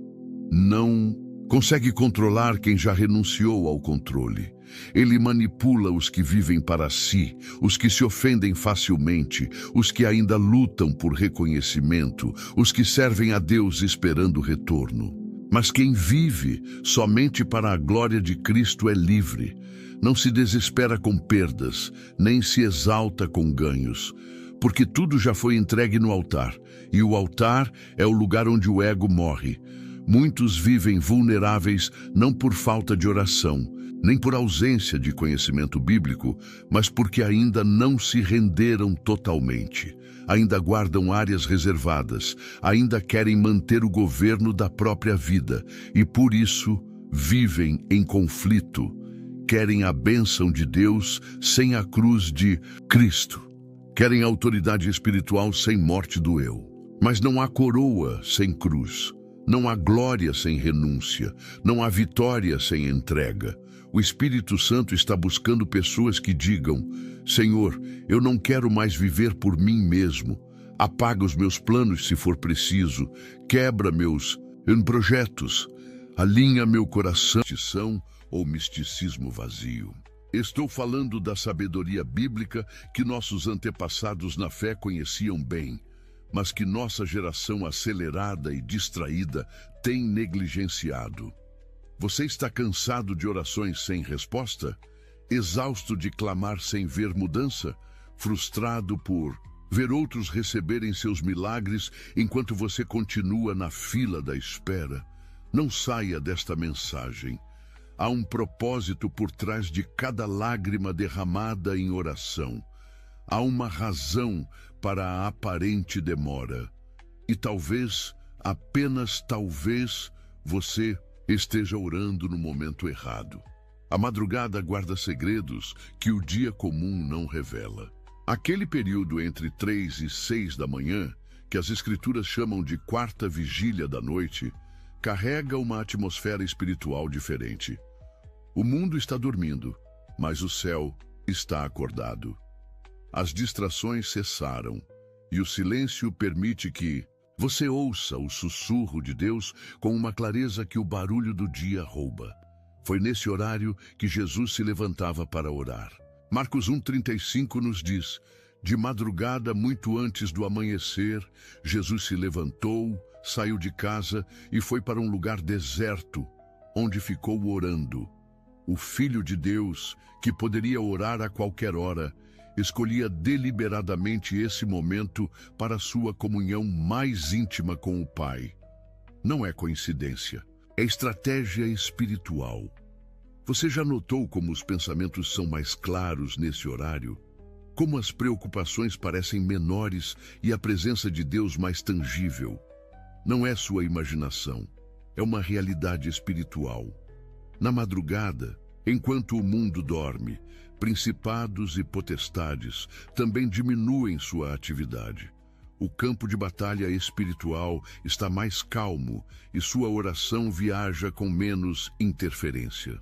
não consegue controlar quem já renunciou ao controle. Ele manipula os que vivem para si, os que se ofendem facilmente, os que ainda lutam por reconhecimento, os que servem a Deus esperando retorno. Mas quem vive somente para a glória de Cristo é livre. Não se desespera com perdas, nem se exalta com ganhos, porque tudo já foi entregue no altar, e o altar é o lugar onde o ego morre. Muitos vivem vulneráveis não por falta de oração, nem por ausência de conhecimento bíblico, mas porque ainda não se renderam totalmente. Ainda guardam áreas reservadas, ainda querem manter o governo da própria vida e, por isso, vivem em conflito. Querem a bênção de Deus sem a cruz de Cristo. Querem autoridade espiritual sem morte do eu. Mas não há coroa sem cruz. Não há glória sem renúncia. Não há vitória sem entrega. O Espírito Santo está buscando pessoas que digam: Senhor, eu não quero mais viver por mim mesmo. Apaga os meus planos se for preciso. Quebra meus projetos. Alinha meu coração ou misticismo vazio. Estou falando da sabedoria bíblica que nossos antepassados na fé conheciam bem, mas que nossa geração acelerada e distraída tem negligenciado. Você está cansado de orações sem resposta? Exausto de clamar sem ver mudança? Frustrado por ver outros receberem seus milagres enquanto você continua na fila da espera? Não saia desta mensagem. Há um propósito por trás de cada lágrima derramada em oração. Há uma razão para a aparente demora. E talvez, apenas talvez, você esteja orando no momento errado. A madrugada guarda segredos que o dia comum não revela. Aquele período entre 3 e 6 da manhã, que as Escrituras chamam de quarta vigília da noite, carrega uma atmosfera espiritual diferente. O mundo está dormindo, mas o céu está acordado. As distrações cessaram e o silêncio permite que você ouça o sussurro de Deus com uma clareza que o barulho do dia rouba. Foi nesse horário que Jesus se levantava para orar. Marcos 1,35 nos diz: de madrugada, muito antes do amanhecer, Jesus se levantou, saiu de casa e foi para um lugar deserto, onde ficou orando. O Filho de Deus, que poderia orar a qualquer hora, escolhia deliberadamente esse momento para sua comunhão mais íntima com o Pai. Não é coincidência, é estratégia espiritual. Você já notou como os pensamentos são mais claros nesse horário? Como as preocupações parecem menores e a presença de Deus mais tangível? Não é sua imaginação, é uma realidade espiritual. Na madrugada, enquanto o mundo dorme, principados e potestades também diminuem sua atividade. O campo de batalha espiritual está mais calmo e sua oração viaja com menos interferência.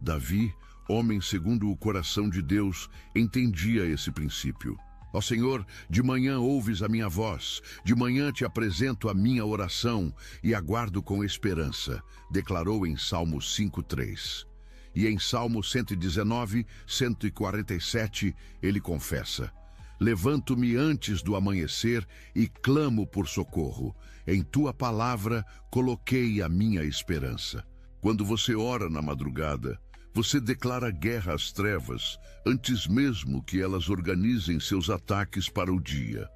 Davi, homem segundo o coração de Deus, entendia esse princípio. Ó Senhor, de manhã ouves a minha voz, de manhã te apresento a minha oração e aguardo com esperança, declarou em Salmo 5:3. E em Salmo 119, 147, ele confessa: levanto-me antes do amanhecer e clamo por socorro. Em tua palavra coloquei a minha esperança. Quando você ora na madrugada, você declara guerra às trevas, antes mesmo que elas organizem seus ataques para o dia.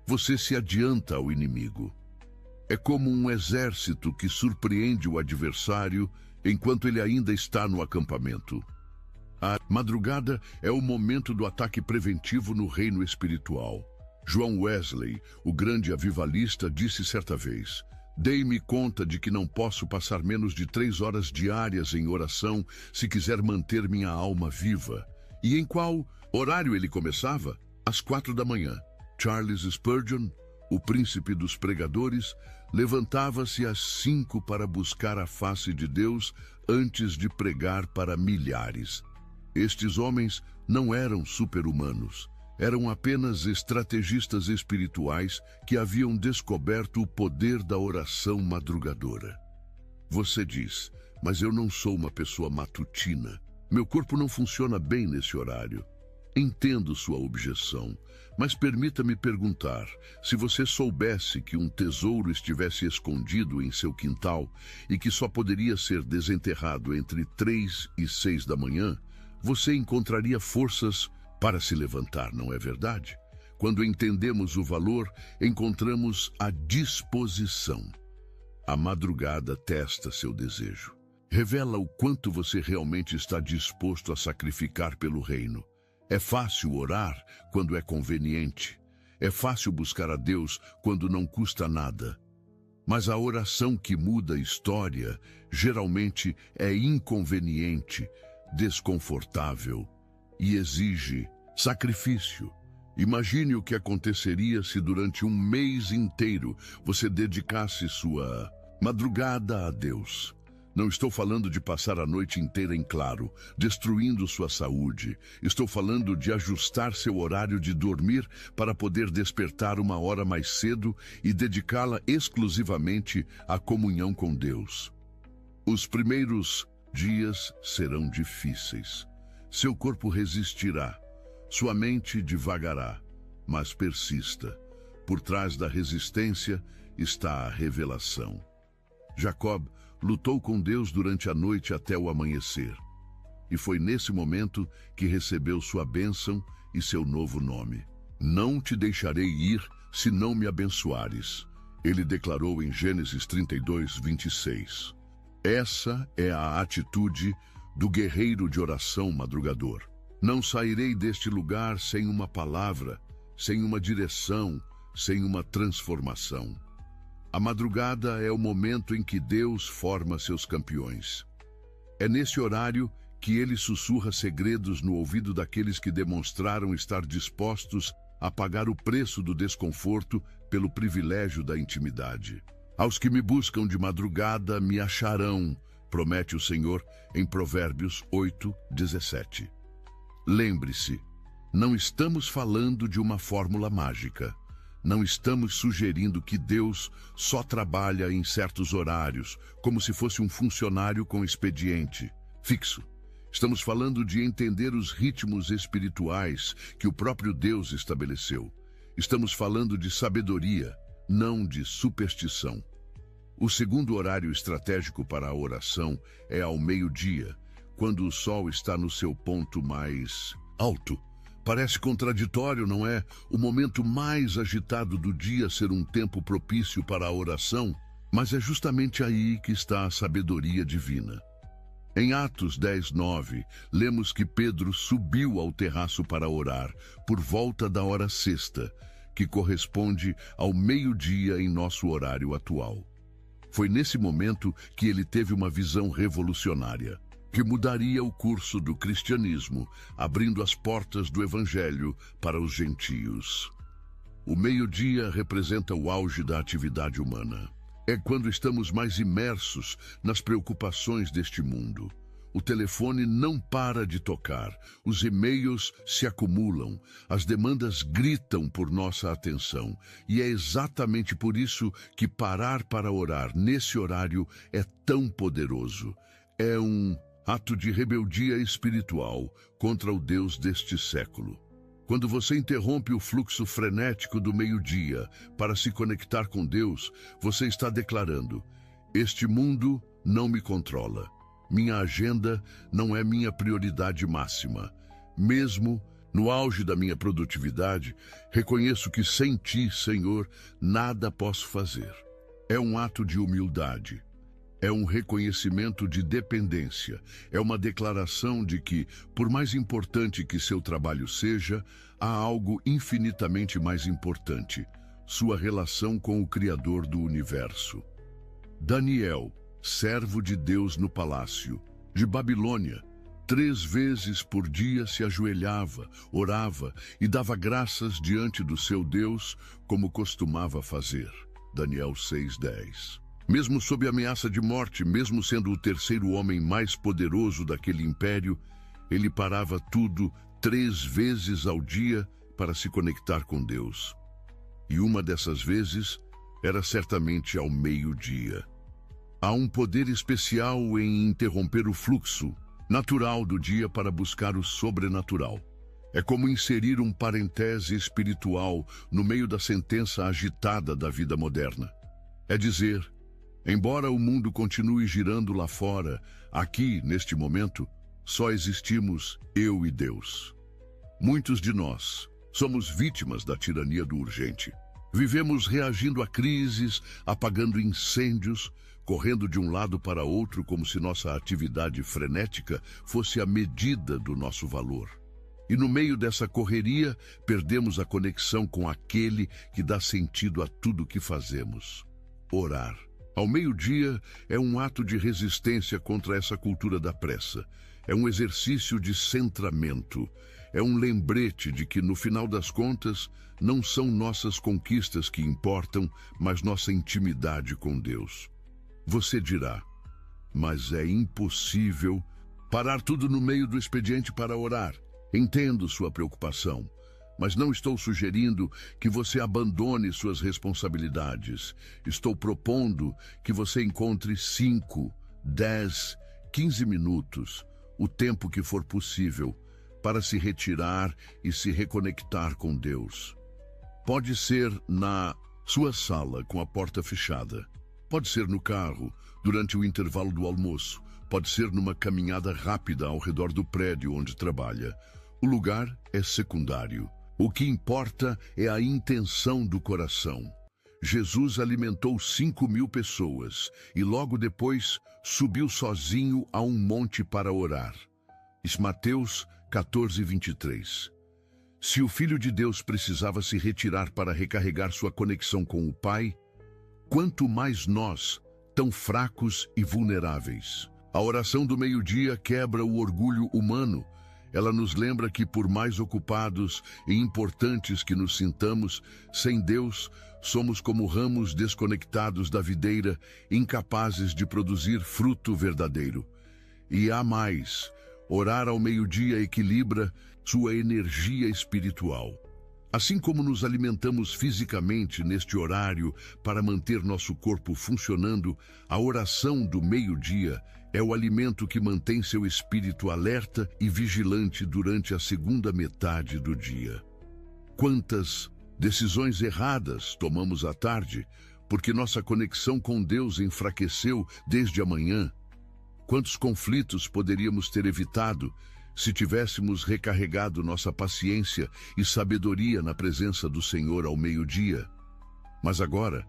Você se adianta ao inimigo. É como um exército que surpreende o adversário enquanto ele ainda está no acampamento. A madrugada é o momento do ataque preventivo no reino espiritual. João Wesley, o grande avivalista, disse certa vez: dei-me conta de que não posso passar menos de 3 horas diárias em oração se quiser manter minha alma viva. E em qual horário ele começava? Às 4 da manhã. Charles Spurgeon, o príncipe dos pregadores, levantava-se às 5 para buscar a face de Deus antes de pregar para milhares. Estes homens não eram super-humanos. Eram apenas estrategistas espirituais que haviam descoberto o poder da oração madrugadora. Você diz: mas eu não sou uma pessoa matutina. Meu corpo não funciona bem nesse horário. Entendo sua objeção, mas permita-me perguntar: se você soubesse que um tesouro estivesse escondido em seu quintal e que só poderia ser desenterrado entre 3 e 6 da manhã, você encontraria forças para se levantar, não é verdade? Quando entendemos o valor, encontramos a disposição. A madrugada testa seu desejo. Revela o quanto você realmente está disposto a sacrificar pelo reino. É fácil orar quando é conveniente. É fácil buscar a Deus quando não custa nada. Mas a oração que muda a história geralmente é inconveniente, desconfortável e exige sacrifício. Imagine o que aconteceria se durante um mês inteiro você dedicasse sua madrugada a Deus. Não estou falando de passar a noite inteira em claro, destruindo sua saúde. Estou falando de ajustar seu horário de dormir para poder despertar uma hora mais cedo e dedicá-la exclusivamente à comunhão com Deus. Os primeiros dias serão difíceis. Seu corpo resistirá, sua mente divagará, mas persista. Por trás da resistência está a revelação. Jacob lutou com Deus durante a noite até o amanhecer. E foi nesse momento que recebeu sua bênção e seu novo nome. Não te deixarei ir se não me abençoares. Ele declarou em Gênesis 32, 26. Essa é a atitude do guerreiro de oração madrugador. Não sairei deste lugar sem uma palavra, sem uma direção, sem uma transformação. A madrugada é o momento em que Deus forma seus campeões. É nesse horário que ele sussurra segredos no ouvido daqueles que demonstraram estar dispostos a pagar o preço do desconforto pelo privilégio da intimidade. Aos que me buscam de madrugada me acharão, promete o Senhor em Provérbios 8, 17. Lembre-se, não estamos falando de uma fórmula mágica. Não estamos sugerindo que Deus só trabalha em certos horários, como se fosse um funcionário com expediente fixo. Estamos falando de entender os ritmos espirituais que o próprio Deus estabeleceu. Estamos falando de sabedoria, não de superstição. O segundo horário estratégico para a oração é ao meio-dia, quando o sol está no seu ponto mais alto. Parece contraditório, não é? O momento mais agitado do dia ser um tempo propício para a oração, mas é justamente aí que está a sabedoria divina. Em Atos 10, 9, lemos que Pedro subiu ao terraço para orar por volta da hora sexta, que corresponde ao meio-dia em nosso horário atual. Foi nesse momento que ele teve uma visão revolucionária, que mudaria o curso do cristianismo, abrindo as portas do evangelho para os gentios. O meio-dia representa o auge da atividade humana. É quando estamos mais imersos nas preocupações deste mundo. O telefone não para de tocar, os e-mails se acumulam, as demandas gritam por nossa atenção. E é exatamente por isso que parar para orar nesse horário é tão poderoso. É um ato de rebeldia espiritual contra o Deus deste século. Quando você interrompe o fluxo frenético do meio-dia para se conectar com Deus, você está declarando: este mundo não me controla. Minha agenda não é minha prioridade máxima. Mesmo no auge da minha produtividade, reconheço que sem ti, Senhor, nada posso fazer. É um ato de humildade. É um reconhecimento de dependência, é uma declaração de que, por mais importante que seu trabalho seja, há algo infinitamente mais importante: sua relação com o Criador do universo. Daniel, servo de Deus no palácio de Babilônia, 3 vezes por dia se ajoelhava, orava e dava graças diante do seu Deus, como costumava fazer. Daniel 6:10. Mesmo sob ameaça de morte, mesmo sendo o terceiro homem mais poderoso daquele império, ele parava tudo 3 vezes ao dia para se conectar com Deus. E uma dessas vezes era certamente ao meio-dia. Há um poder especial em interromper o fluxo natural do dia para buscar o sobrenatural. É como inserir um parêntese espiritual no meio da sentença agitada da vida moderna. É dizer: embora o mundo continue girando lá fora, aqui, neste momento, só existimos eu e Deus. Muitos de nós somos vítimas da tirania do urgente. Vivemos reagindo a crises, apagando incêndios, correndo de um lado para outro como se nossa atividade frenética fosse a medida do nosso valor. E no meio dessa correria, perdemos a conexão com aquele que dá sentido a tudo que fazemos: orar. Ao meio-dia é um ato de resistência contra essa cultura da pressa. É um exercício de centramento. É um lembrete de que, no final das contas, não são nossas conquistas que importam, mas nossa intimidade com Deus. Você dirá: mas é impossível parar tudo no meio do expediente para orar. Entendo sua preocupação, mas não estou sugerindo que você abandone suas responsabilidades. Estou propondo que você encontre 5, 10, 15 minutos, o tempo que for possível, para se retirar e se reconectar com Deus. Pode ser na sua sala com a porta fechada. Pode ser no carro, durante o intervalo do almoço. Pode ser numa caminhada rápida ao redor do prédio onde trabalha. O lugar é secundário. O que importa é a intenção do coração. Jesus alimentou 5.000 pessoas e logo depois subiu sozinho a um monte para orar. Mateus 14:23. Se o Filho de Deus precisava se retirar para recarregar sua conexão com o Pai, quanto mais nós, tão fracos e vulneráveis. A oração do meio-dia quebra o orgulho humano. Ela nos lembra que, por mais ocupados e importantes que nos sintamos, sem Deus, somos como ramos desconectados da videira, incapazes de produzir fruto verdadeiro. E há mais, orar ao meio-dia equilibra sua energia espiritual. Assim como nos alimentamos fisicamente neste horário para manter nosso corpo funcionando, a oração do meio-dia é o alimento que mantém seu espírito alerta e vigilante durante a segunda metade do dia. Quantas decisões erradas tomamos à tarde porque nossa conexão com Deus enfraqueceu desde a manhã? Quantos conflitos poderíamos ter evitado se tivéssemos recarregado nossa paciência e sabedoria na presença do Senhor ao meio-dia? Mas agora,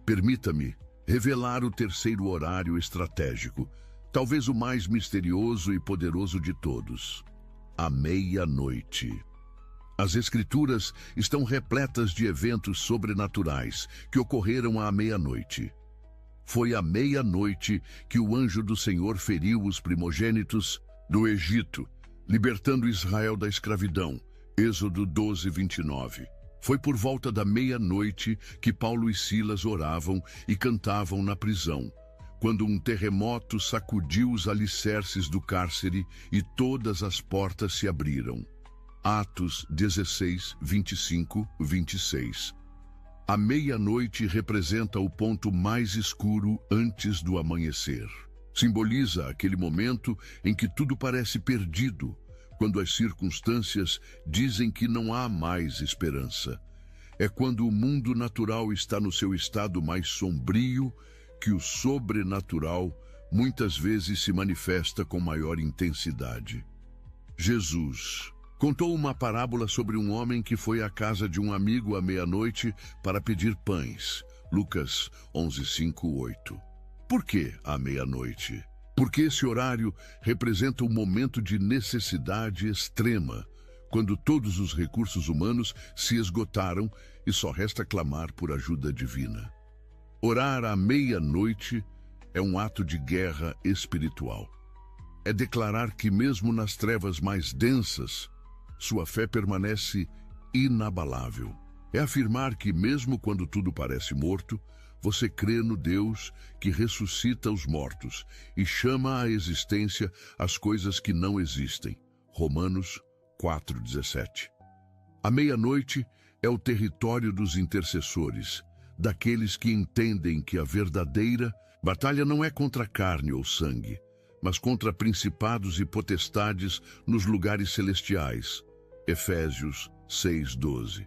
permita-me revelar o terceiro horário estratégico, talvez o mais misterioso e poderoso de todos: a meia-noite. As Escrituras estão repletas de eventos sobrenaturais que ocorreram à meia-noite. Foi à meia-noite que o anjo do Senhor feriu os primogênitos do Egito, libertando Israel da escravidão. Êxodo 12:29. Foi por volta da meia-noite que Paulo e Silas oravam e cantavam na prisão, quando um terremoto sacudiu os alicerces do cárcere e todas as portas se abriram. Atos 16:25-26. A meia-noite representa o ponto mais escuro antes do amanhecer. Simboliza aquele momento em que tudo parece perdido, quando as circunstâncias dizem que não há mais esperança. É quando o mundo natural está no seu estado mais sombrio que o sobrenatural muitas vezes se manifesta com maior intensidade. Jesus contou uma parábola sobre um homem que foi à casa de um amigo à meia-noite para pedir pães. Lucas 11:5-8. Por que à meia-noite? Porque esse horário representa um momento de necessidade extrema, quando todos os recursos humanos se esgotaram e só resta clamar por ajuda divina. Orar à meia-noite é um ato de guerra espiritual. É declarar que mesmo nas trevas mais densas, sua fé permanece inabalável. É afirmar que mesmo quando tudo parece morto, você crê no Deus que ressuscita os mortos e chama à existência as coisas que não existem. Romanos 4:17. A meia-noite é o território dos intercessores, daqueles que entendem que a verdadeira batalha não é contra carne ou sangue, mas contra principados e potestades nos lugares celestiais. Efésios 6:12.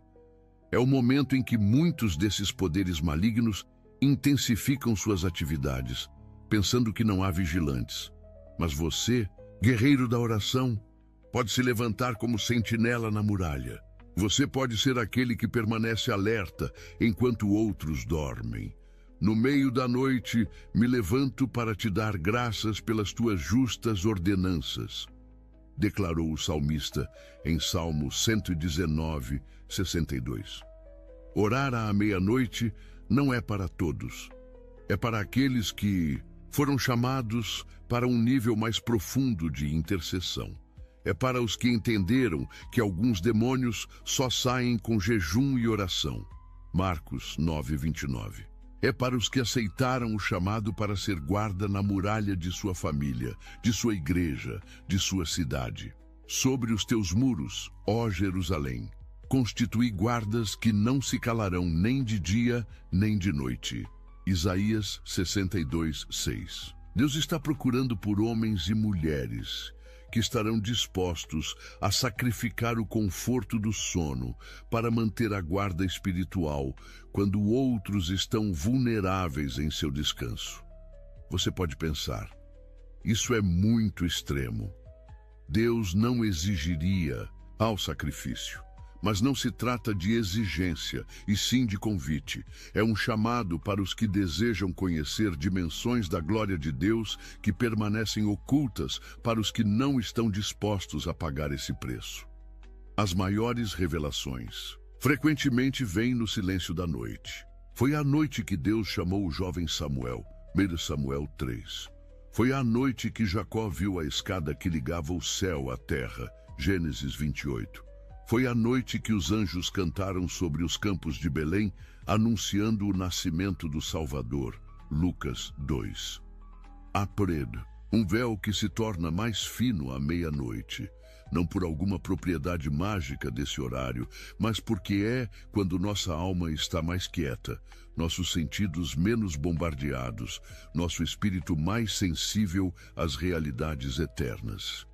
É o momento em que muitos desses poderes malignos intensificam suas atividades, pensando que não há vigilantes. Mas você, guerreiro da oração, pode se levantar como sentinela na muralha. Você pode ser aquele que permanece alerta enquanto outros dormem. No meio da noite, me levanto para te dar graças pelas tuas justas ordenanças, declarou o salmista em Salmo 119:62. Orar à meia-noite não é para todos. É para aqueles que foram chamados para um nível mais profundo de intercessão. É para os que entenderam que alguns demônios só saem com jejum e oração. Marcos 9:29. É para os que aceitaram o chamado para ser guarda na muralha de sua família, de sua igreja, de sua cidade. Sobre os teus muros, ó Jerusalém, constituí guardas que não se calarão nem de dia nem de noite. Isaías 62:6. Deus está procurando por homens e mulheres que estarão dispostos a sacrificar o conforto do sono para manter a guarda espiritual quando outros estão vulneráveis em seu descanso. Você pode pensar, isso é muito extremo. Deus não exigiria ao sacrifício. Mas não se trata de exigência, e sim de convite. É um chamado para os que desejam conhecer dimensões da glória de Deus que permanecem ocultas para os que não estão dispostos a pagar esse preço. As maiores revelações frequentemente vêm no silêncio da noite. Foi à noite que Deus chamou o jovem Samuel, 1 Samuel 3. Foi à noite que Jacó viu a escada que ligava o céu à terra, Gênesis 28. Foi a noite que os anjos cantaram sobre os campos de Belém, anunciando o nascimento do Salvador. Lucas 2. Apred, um véu que se torna mais fino à meia-noite, não por alguma propriedade mágica desse horário, mas porque é quando nossa alma está mais quieta, nossos sentidos menos bombardeados, nosso espírito mais sensível às realidades eternas.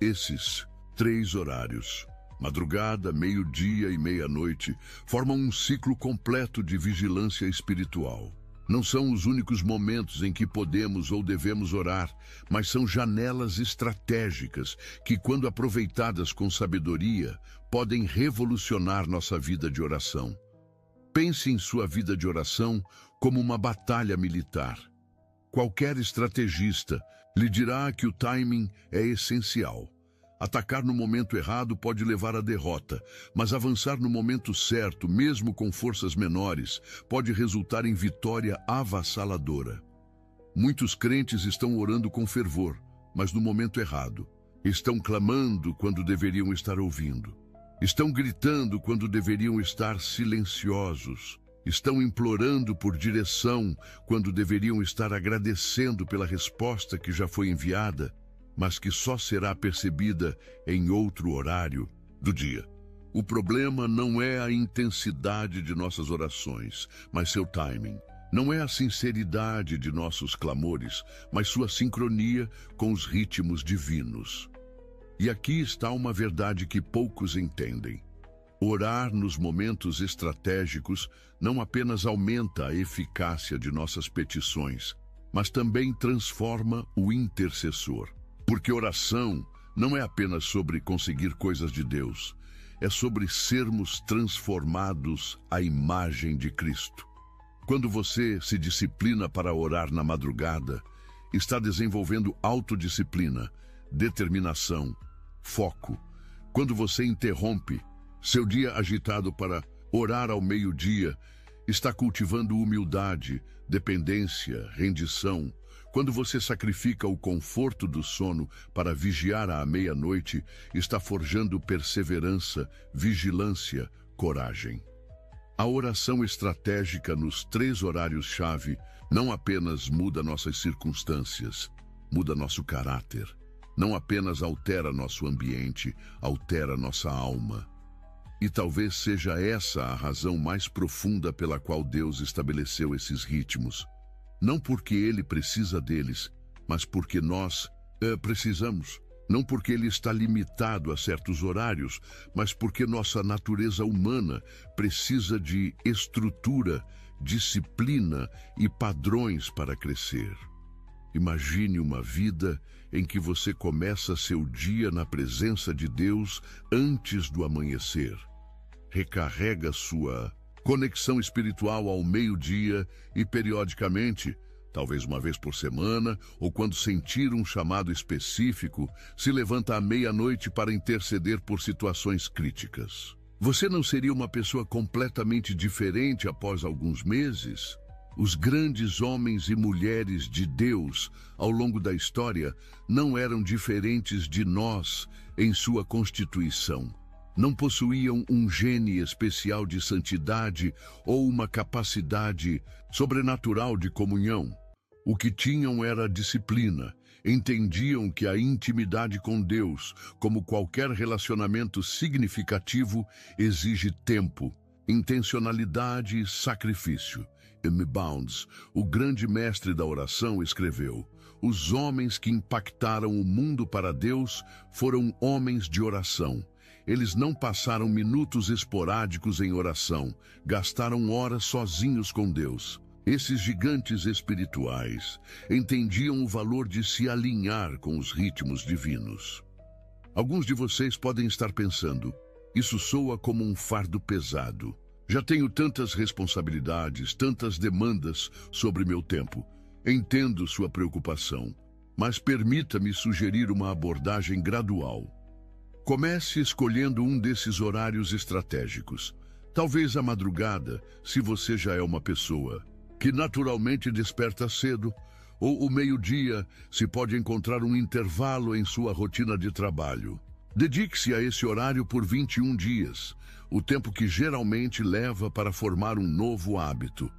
Esses 3 horários, madrugada, meio-dia e meia-noite, formam um ciclo completo de vigilância espiritual. Não são os únicos momentos em que podemos ou devemos orar, mas são janelas estratégicas que, quando aproveitadas com sabedoria, podem revolucionar nossa vida de oração. Pense em sua vida de oração como uma batalha militar. Qualquer estrategista lhe dirá que o timing é essencial. Atacar no momento errado pode levar à derrota, mas avançar no momento certo, mesmo com forças menores, pode resultar em vitória avassaladora. Muitos crentes estão orando com fervor, mas no momento errado. Estão clamando quando deveriam estar ouvindo. Estão gritando quando deveriam estar silenciosos. Estão implorando por direção quando deveriam estar agradecendo pela resposta que já foi enviada, mas que só será percebida em outro horário do dia. O problema não é a intensidade de nossas orações, mas seu timing. Não é a sinceridade de nossos clamores, mas sua sincronia com os ritmos divinos. E aqui está uma verdade que poucos entendem. Orar nos momentos estratégicos não apenas aumenta a eficácia de nossas petições, mas também transforma o intercessor. Porque oração não é apenas sobre conseguir coisas de Deus, é sobre sermos transformados à imagem de Cristo. Quando você se disciplina para orar na madrugada, está desenvolvendo autodisciplina, determinação, foco. Quando você interrompe seu dia agitado para orar ao meio-dia, está cultivando humildade, dependência, rendição. Quando você sacrifica o conforto do sono para vigiar à meia-noite, está forjando perseverança, vigilância, coragem. A oração estratégica nos 3 horários-chave não apenas muda nossas circunstâncias, muda nosso caráter. Não apenas altera nosso ambiente, altera nossa alma. E talvez seja essa a razão mais profunda pela qual Deus estabeleceu esses ritmos. Não porque Ele precisa deles, mas porque nós precisamos. Não porque Ele está limitado a certos horários, mas porque nossa natureza humana precisa de estrutura, disciplina e padrões para crescer. Imagine uma vida em que você começa seu dia na presença de Deus antes do amanhecer. Recarrega sua conexão espiritual ao meio-dia e periodicamente, talvez uma vez por semana, ou quando sentir um chamado específico, se levanta à meia-noite para interceder por situações críticas. Você não seria uma pessoa completamente diferente após alguns meses? Os grandes homens e mulheres de Deus ao longo da história não eram diferentes de nós em sua constituição. Não possuíam um gene especial de santidade ou uma capacidade sobrenatural de comunhão. O que tinham era disciplina. Entendiam que a intimidade com Deus, como qualquer relacionamento significativo, exige tempo, intencionalidade e sacrifício. M. Bounds, o grande mestre da oração, escreveu: os homens que impactaram o mundo para Deus foram homens de oração. Eles não passaram minutos esporádicos em oração, gastaram horas sozinhos com Deus. Esses gigantes espirituais entendiam o valor de se alinhar com os ritmos divinos. Alguns de vocês podem estar pensando: isso soa como um fardo pesado. Já tenho tantas responsabilidades, tantas demandas sobre meu tempo. Entendo sua preocupação, mas permita-me sugerir uma abordagem gradual. Comece escolhendo um desses horários estratégicos. Talvez a madrugada, se você já é uma pessoa que naturalmente desperta cedo, ou o meio-dia, se pode encontrar um intervalo em sua rotina de trabalho. Dedique-se a esse horário por 21 dias, o tempo que geralmente leva para formar um novo hábito.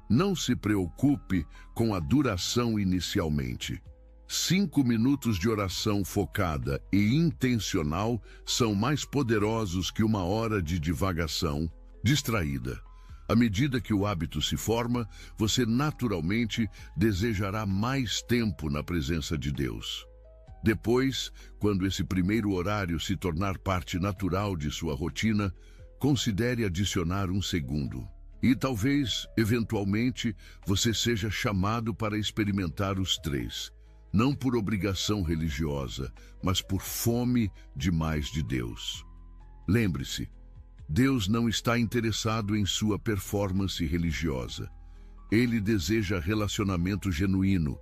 Não se preocupe com a duração inicialmente. 5 minutos de oração focada e intencional são mais poderosos que 1 hora de divagação distraída. À medida que o hábito se forma, você naturalmente desejará mais tempo na presença de Deus. Depois, quando esse primeiro horário se tornar parte natural de sua rotina, considere adicionar um segundo. E talvez, eventualmente, você seja chamado para experimentar os 3. Não por obrigação religiosa, mas por fome de mais de Deus. Lembre-se, Deus não está interessado em sua performance religiosa. Ele deseja relacionamento genuíno.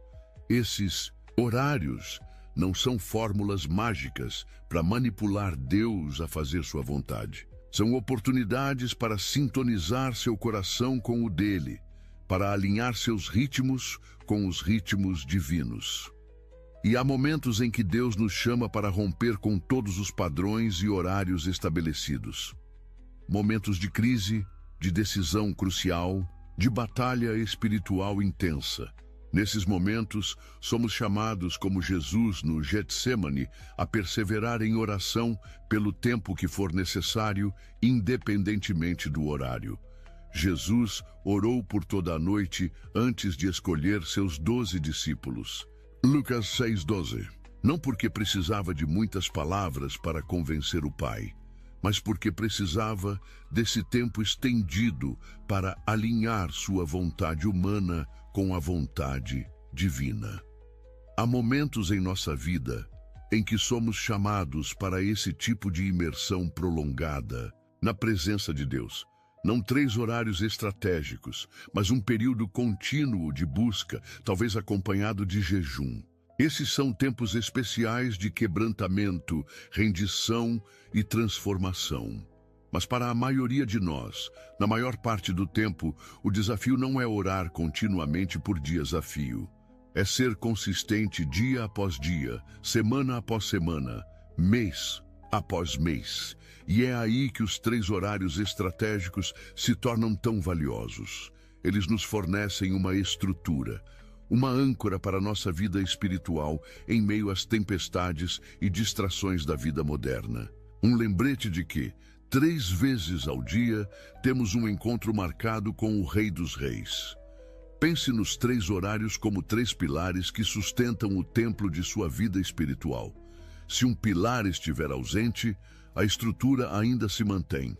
Esses horários não são fórmulas mágicas para manipular Deus a fazer sua vontade. São oportunidades para sintonizar seu coração com o dele, para alinhar seus ritmos com os ritmos divinos. E há momentos em que Deus nos chama para romper com todos os padrões e horários estabelecidos. Momentos de crise, de decisão crucial, de batalha espiritual intensa. Nesses momentos, somos chamados, como Jesus no Getsêmani, a perseverar em oração pelo tempo que for necessário, independentemente do horário. Jesus orou por toda a noite antes de escolher seus 12 discípulos. Lucas 6:12. Não porque precisava de muitas palavras para convencer o Pai, mas porque precisava desse tempo estendido para alinhar sua vontade humana com a vontade divina. Há momentos em nossa vida em que somos chamados para esse tipo de imersão prolongada na presença de Deus. Não 3 horários estratégicos, mas um período contínuo de busca, talvez acompanhado de jejum. Esses são tempos especiais de quebrantamento, rendição e transformação. Mas para a maioria de nós, na maior parte do tempo, o desafio não é orar continuamente por dias a fio. É ser consistente dia após dia, semana após semana, mês após mês. E é aí que os 3 horários estratégicos se tornam tão valiosos. Eles nos fornecem uma estrutura, uma âncora para a nossa vida espiritual em meio às tempestades e distrações da vida moderna. Um lembrete de que, 3 vezes ao dia, temos um encontro marcado com o Rei dos Reis. Pense nos 3 horários como 3 pilares que sustentam o templo de sua vida espiritual. Se um pilar estiver ausente, a estrutura ainda se mantém,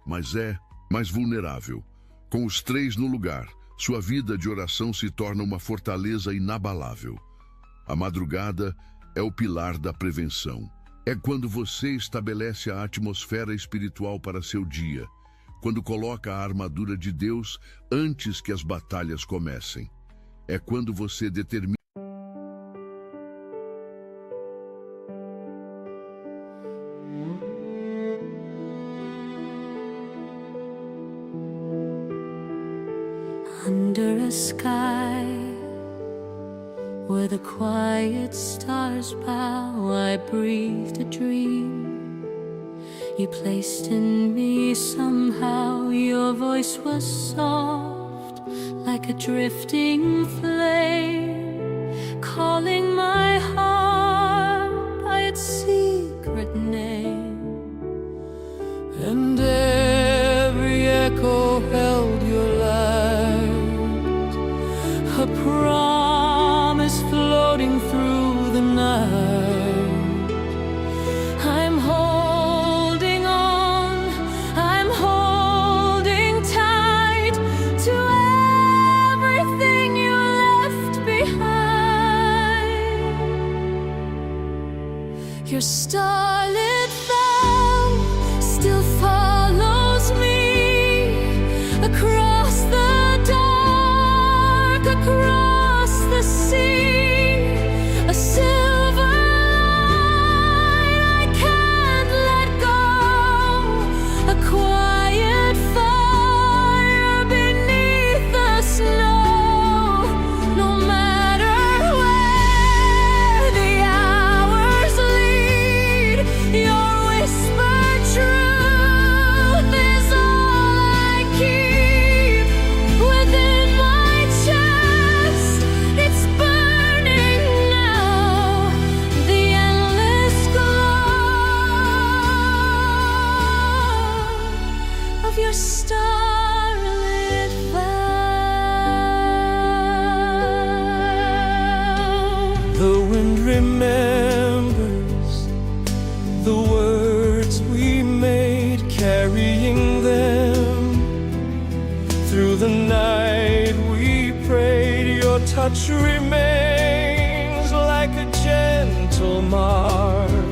mas é mais vulnerável. Com os 3 no lugar, sua vida de oração se torna uma fortaleza inabalável. A madrugada é o pilar da prevenção. É quando você estabelece a atmosfera espiritual para seu dia, quando coloca a armadura de Deus antes que as batalhas comecem. É quando você determina under a sky where the quiet stars bow, I breathed a dream. you placed in me somehow. Your voice was soft, like a drifting flame, calling my heart by its secret name. And every echo held your light, a promise floating through the night. I'm holding on, I'm holding tight to everything you left behind. Your starlit vow still follows me across the dark, across the sea, a silver line I can't let go, a quiet fire beneath the snow. No matter where the hours lead, your whispered truth is all I keep within my chest. It's burning now, the endless glow of your starlit vow. The wind remembers the words we made, carrying them through the night. We prayed, your touch remains like a gentle march